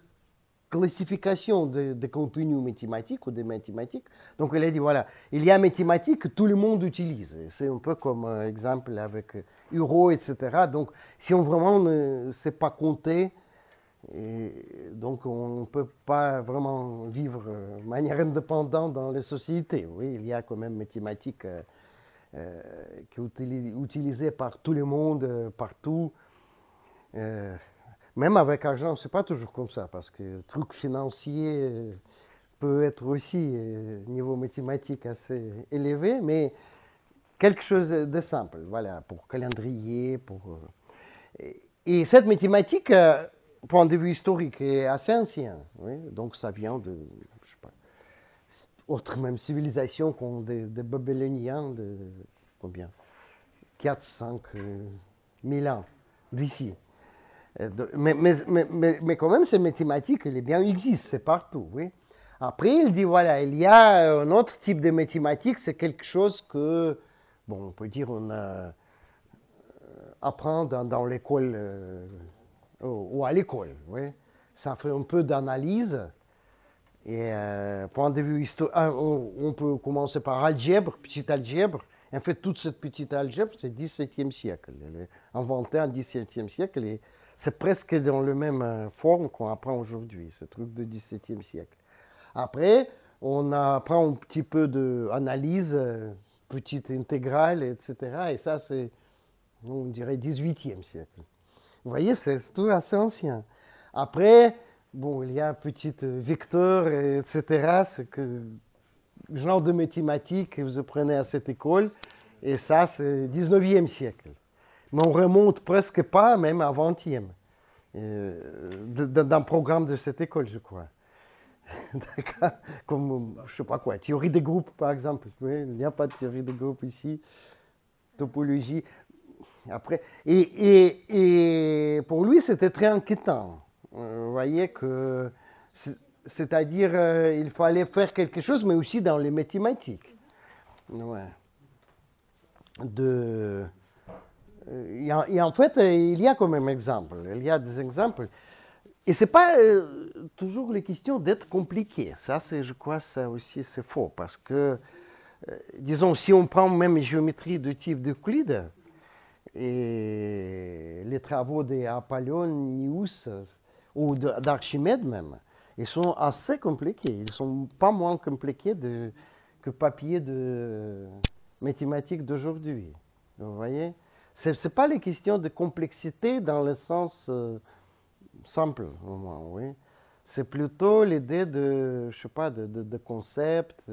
classification des contenus mathématiques ou des mathématiques. Donc, il a dit, voilà, il y a mathématiques que tout le monde utilise. C'est un peu comme exemple avec euro, etc. Donc, si on vraiment ne sait pas compter, Et donc, on ne peut pas vraiment vivre de manière indépendante dans les sociétés. Oui, il y a quand même mathématiques qui est utilisée par tout le monde, partout. Même avec argent, c'est pas toujours comme ça, parce que le truc financier peut être aussi, niveau mathématique, assez élevé, mais quelque chose de simple, voilà, pour calendrier, et cette mathématique, point de vue historique, est assez ancien, oui, donc ça vient de, je sais pas, autre même civilisation qu'ont des Babyloniens de, combien, 4, 5 000 ans d'ici. Mais quand même, ces mathématiques, elles bien existent, c'est partout, oui. Après, il dit, voilà, il y a un autre type de mathématiques, c'est quelque chose que, bon, on peut dire, on apprend dans l'école, ou à l'école, oui. Ça fait un peu d'analyse. Et point de vue historique, on peut commencer par algèbre, petite algèbre. En fait, toute cette petite algèbre, c'est le XVIIe siècle. Elle est inventée en XVIIe siècle et c'est presque dans la même forme qu'on apprend aujourd'hui, ce truc du XVIIe siècle. Après, on apprend un petit peu d'analyse, petite intégrale, etc. Et ça, c'est, on dirait, XVIIIe siècle. Vous voyez, c'est tout assez ancien. Après, bon, il y a un petit vecteur, etc. C'est que genre de mathématiques que vous apprenez à cette école. Et ça, c'est 19e siècle. Mais on remonte presque pas, même à 20e, d'un programme de cette école, je crois. D'accord. Comme, je sais pas quoi, théorie des groupes, par exemple. Oui, il n'y a pas de théorie des groupes ici. Topologie. Après, et pour lui, c'était très inquiétant. Vous voyez que, c'est-à-dire, il fallait faire quelque chose, mais aussi dans les mathématiques. Ouais. Et en fait, il y a quand même exemple. Il y a des exemples. Et ce n'est pas toujours les questions d'être compliqué. Ça, je crois, ça aussi, c'est faux. Parce que, disons, si on prend même géométrie de type d'Euclide, et les travaux d'Apollonius ou d'Archimède même, ils sont assez compliqués. Ils ne sont pas moins compliqués que papier de mathématiques d'aujourd'hui. Vous voyez? Ce n'est pas les questions de complexité dans le sens simple, au moins, oui. C'est plutôt l'idée de, je sais pas, de concept,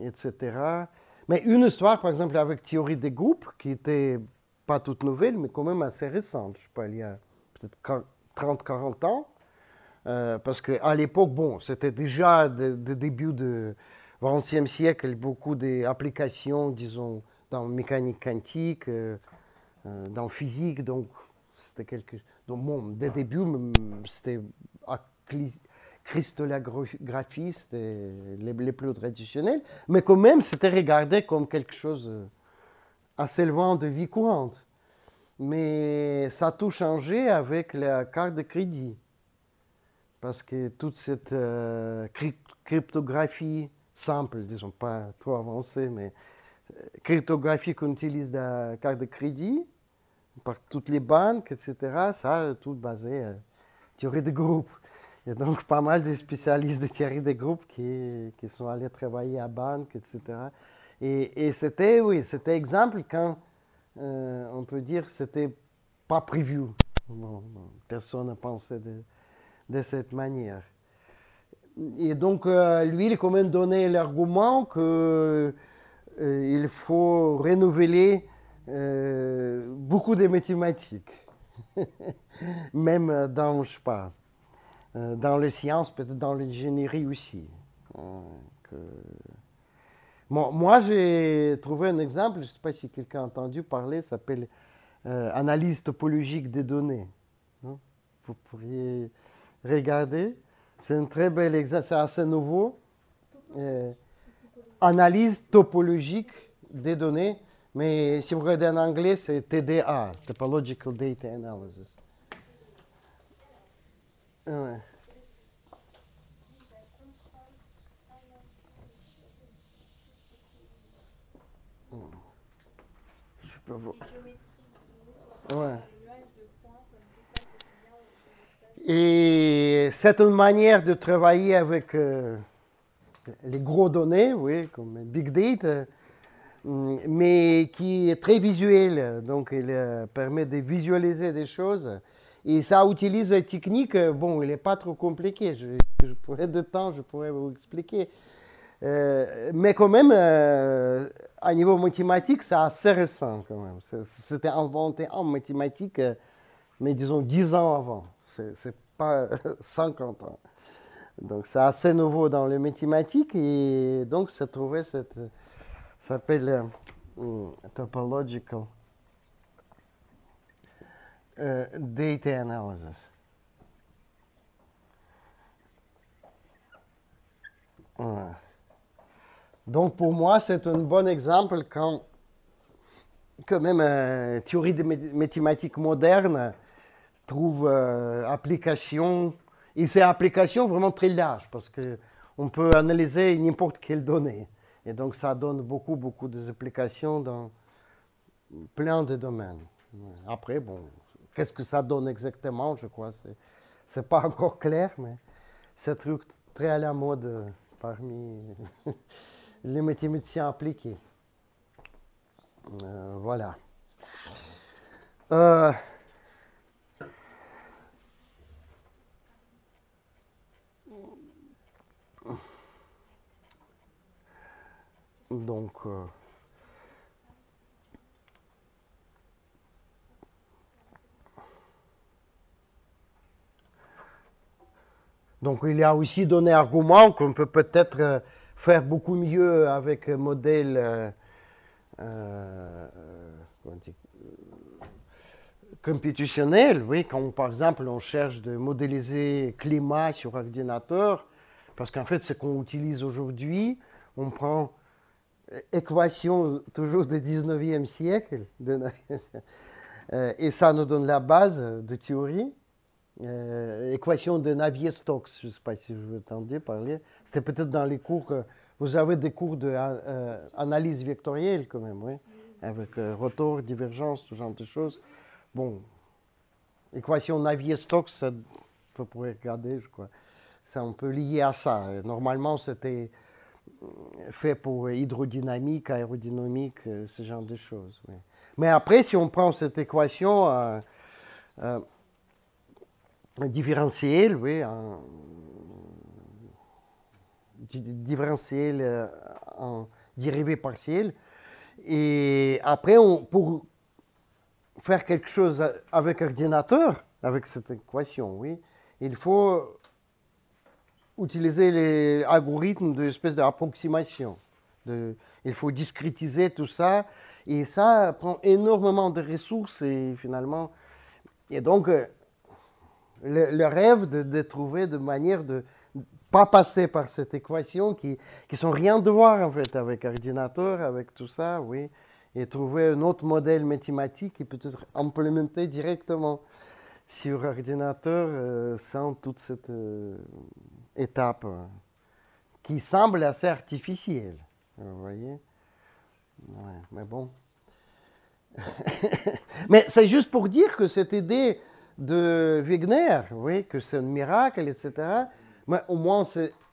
etc. Mais une histoire, par exemple, avec théorie des groupes, qui n'était pas toute nouvelle, mais quand même assez récente, je sais pas, il y a peut-être 30-40 ans, parce qu'à l'époque, bon, c'était déjà le début du XXe siècle, beaucoup d'applications, disons, dans la mécanique quantique, dans la physique, donc c'était quelque chose. Donc, bon, dès le début, c'était cristallographie, c'était les plus traditionnels, mais quand même, c'était regardé comme quelque chose assez loin de vie courante. Mais ça a tout changé avec la carte de crédit. Parce que toute cette cryptographie simple, disons pas trop avancée, mais cryptographie qu'on utilise dans la carte de crédit, par toutes les banques, etc., ça, tout basé théorie de groupe. Il y a donc pas mal de spécialistes de théorie de groupe qui sont allés travailler à banque, etc. Et c'était, oui, c'était exemple quand, on peut dire, c'était pas prévu. Bon, personne n'a pensé de cette manière. Et donc, lui, il a quand même donné l'argument qu'il faut renouveler beaucoup de mathématiques, même dans, je sais pas, dans les sciences, peut-être dans l'ingénierie aussi. Bon, moi, j'ai trouvé un exemple, je ne sais pas si quelqu'un a entendu parler, ça s'appelle analyse topologique des données. Non? Vous pourriez regarder. C'est un très bel exemple, c'est assez nouveau. Analyse topologique des données, mais si vous regardez en anglais, c'est TDA, Topological Data Analysis. Ouais. Je peux voir. Ouais. Et c'est une manière de travailler avec les gros données, oui, comme Big Data, mais qui est très visuel. Donc, il permet de visualiser des choses. Et ça utilise une technique, bon, il n'est pas trop compliqué. Je pourrais de temps, je pourrais vous expliquer. Mais quand même, à niveau mathématique, c'est assez récent quand même. C'était inventé en mathématiques, mais disons 10 ans avant. C'est pas 50 ans. Donc c'est assez nouveau dans les mathématiques et donc ça trouvait cette, ça s'appelle topological data analysis. Ouais. Donc pour moi, c'est un bon exemple quand même théorie des mathématiques modernes trouve application, et c'est application vraiment très large parce qu'on peut analyser n'importe quelle donnée. Et donc ça donne beaucoup d'applications dans plein de domaines. Après, bon, qu'est-ce que ça donne exactement, je crois, c'est pas encore clair, mais c'est un truc très à la mode parmi les mathématiciens appliqués. Voilà. Donc, il y a aussi donné argument qu'on peut peut-être faire beaucoup mieux avec un modèle computationnel, oui, quand par exemple on cherche de modéliser le climat sur ordinateur, parce qu'en fait ce qu'on utilise aujourd'hui, on prend équation toujours du 19e siècle, et ça nous donne la base de théorie. Équation de Navier-Stokes, je ne sais pas si vous entendez parler. C'était peut-être dans les cours, vous avez des cours d'analyse vectorielle quand même, oui, avec retour, divergence, ce genre de choses. Bon, équation Navier-Stokes, ça, vous pourrez regarder, je crois. C'est un peu lié à ça. Normalement, c'était fait pour hydrodynamique, aérodynamique, ce genre de choses. Oui. Mais après, si on prend cette équation différentielle, oui, différentielle en dérivée partielle, et après, pour faire quelque chose avec ordinateur, avec cette équation, oui, il faut utiliser les algorithmes d'espèce d'approximation. Il faut discrétiser tout ça, et ça prend énormément de ressources, et finalement, et donc, le rêve de trouver de manière de pas passer par cette équation qui sont rien de voir en fait avec ordinateur, avec tout ça, oui, et trouver un autre modèle mathématique qui peut être implémenté directement sur ordinateur sans toute cette étape qui semble assez artificielle, vous voyez. Ouais, mais bon. Mais c'est juste pour dire que cette idée de Wegener, oui, que c'est un miracle, etc. Mais au moins,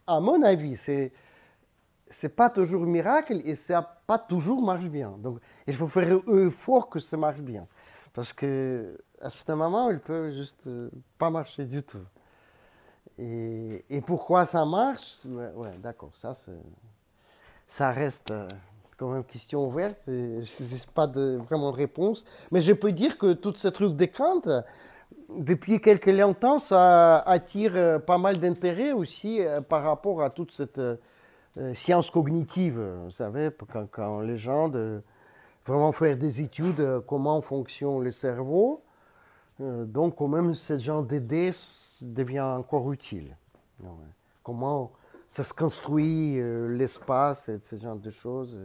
à mon avis, c'est pas toujours un miracle et ça pas toujours marche bien. Donc, il faut faire un effort que ça marche bien. Parce que à ce moment, il peut juste pas marcher du tout. Et pourquoi ça marche? Ouais, d'accord, ça reste quand même question ouverte. Je n'ai pas vraiment de réponse. Mais je peux dire que tout ce truc des craintes, depuis quelque longtemps, ça attire pas mal d'intérêt aussi par rapport à toute cette science cognitive. Vous savez, quand les gens vraiment faire des études comment fonctionne le cerveau, donc quand même ce genre d'idée devient encore utile. Comment ça se construit l'espace et ce genre de choses,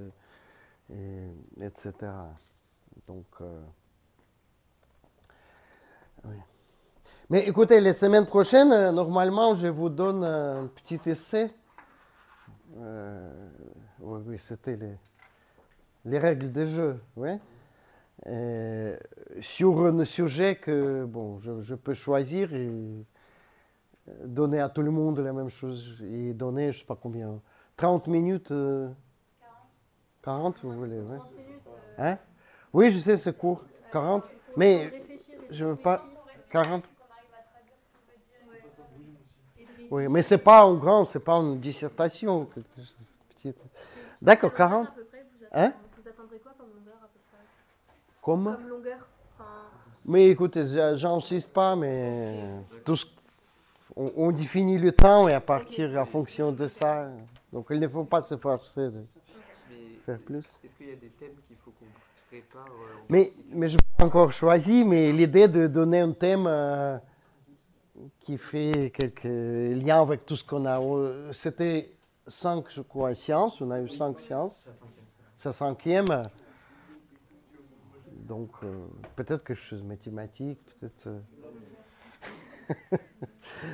etc. Donc, oui. Mais écoutez, les semaines prochaines, normalement, je vous donne un petit essai. Oui, c'était les règles de jeu, oui. Sur un sujet que bon, je peux choisir et donner à tout le monde la même chose et donner, je ne sais pas combien, 30 minutes, 40 vous voulez, ouais. 30 minutes. Hein? Oui, je sais, c'est court, 40, mais je veux pas, 40. Oui, mais c'est pas en grand, c'est pas une dissertation, quelque chose de petit. D'accord, 40. À peu près, Hein? vous attendrez quoi comme longueur à peu près? Comme? Comme longueur. Enfin, Mais écoutez, j'insiste pas, mais tout ce- on définit le temps et à partir, en fonction de ça. Donc il ne faut pas se forcer de Mais faire plus. est-ce qu'il y a des thèmes qu'il faut qu'on prépare en Mais particulier? je n'ai pas encore choisi, mais l'idée de donner un thème qui fait quelques liens avec tout ce qu'on a. C'était 5, je crois, sciences. On a eu 5 sciences. C'est 5e. Donc, peut-être quelque chose de mathématique, peut-être.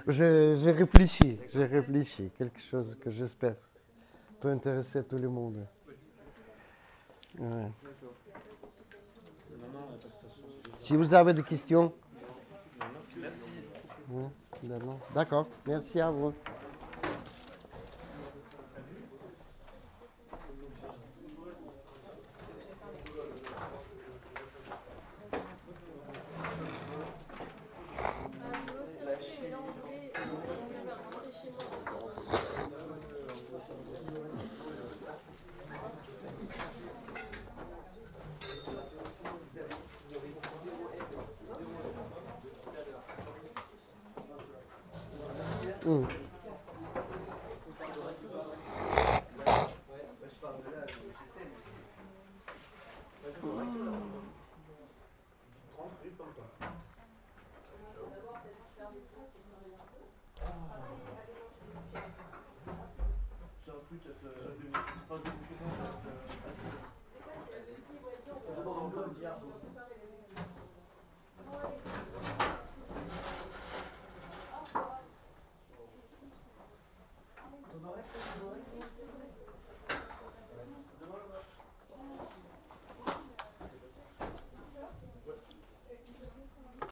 J'ai réfléchi. Quelque chose que j'espère peut intéresser tout le monde. Ouais. Non, non, on a pas ça sur le sujet. Si vous avez des questions. Merci. Ouais, d'accord, merci à vous. Moi aussi, mais là, on voulait commencer à rentrer chez moi. Mm. J'ai un truc à te. Pas de document, assez.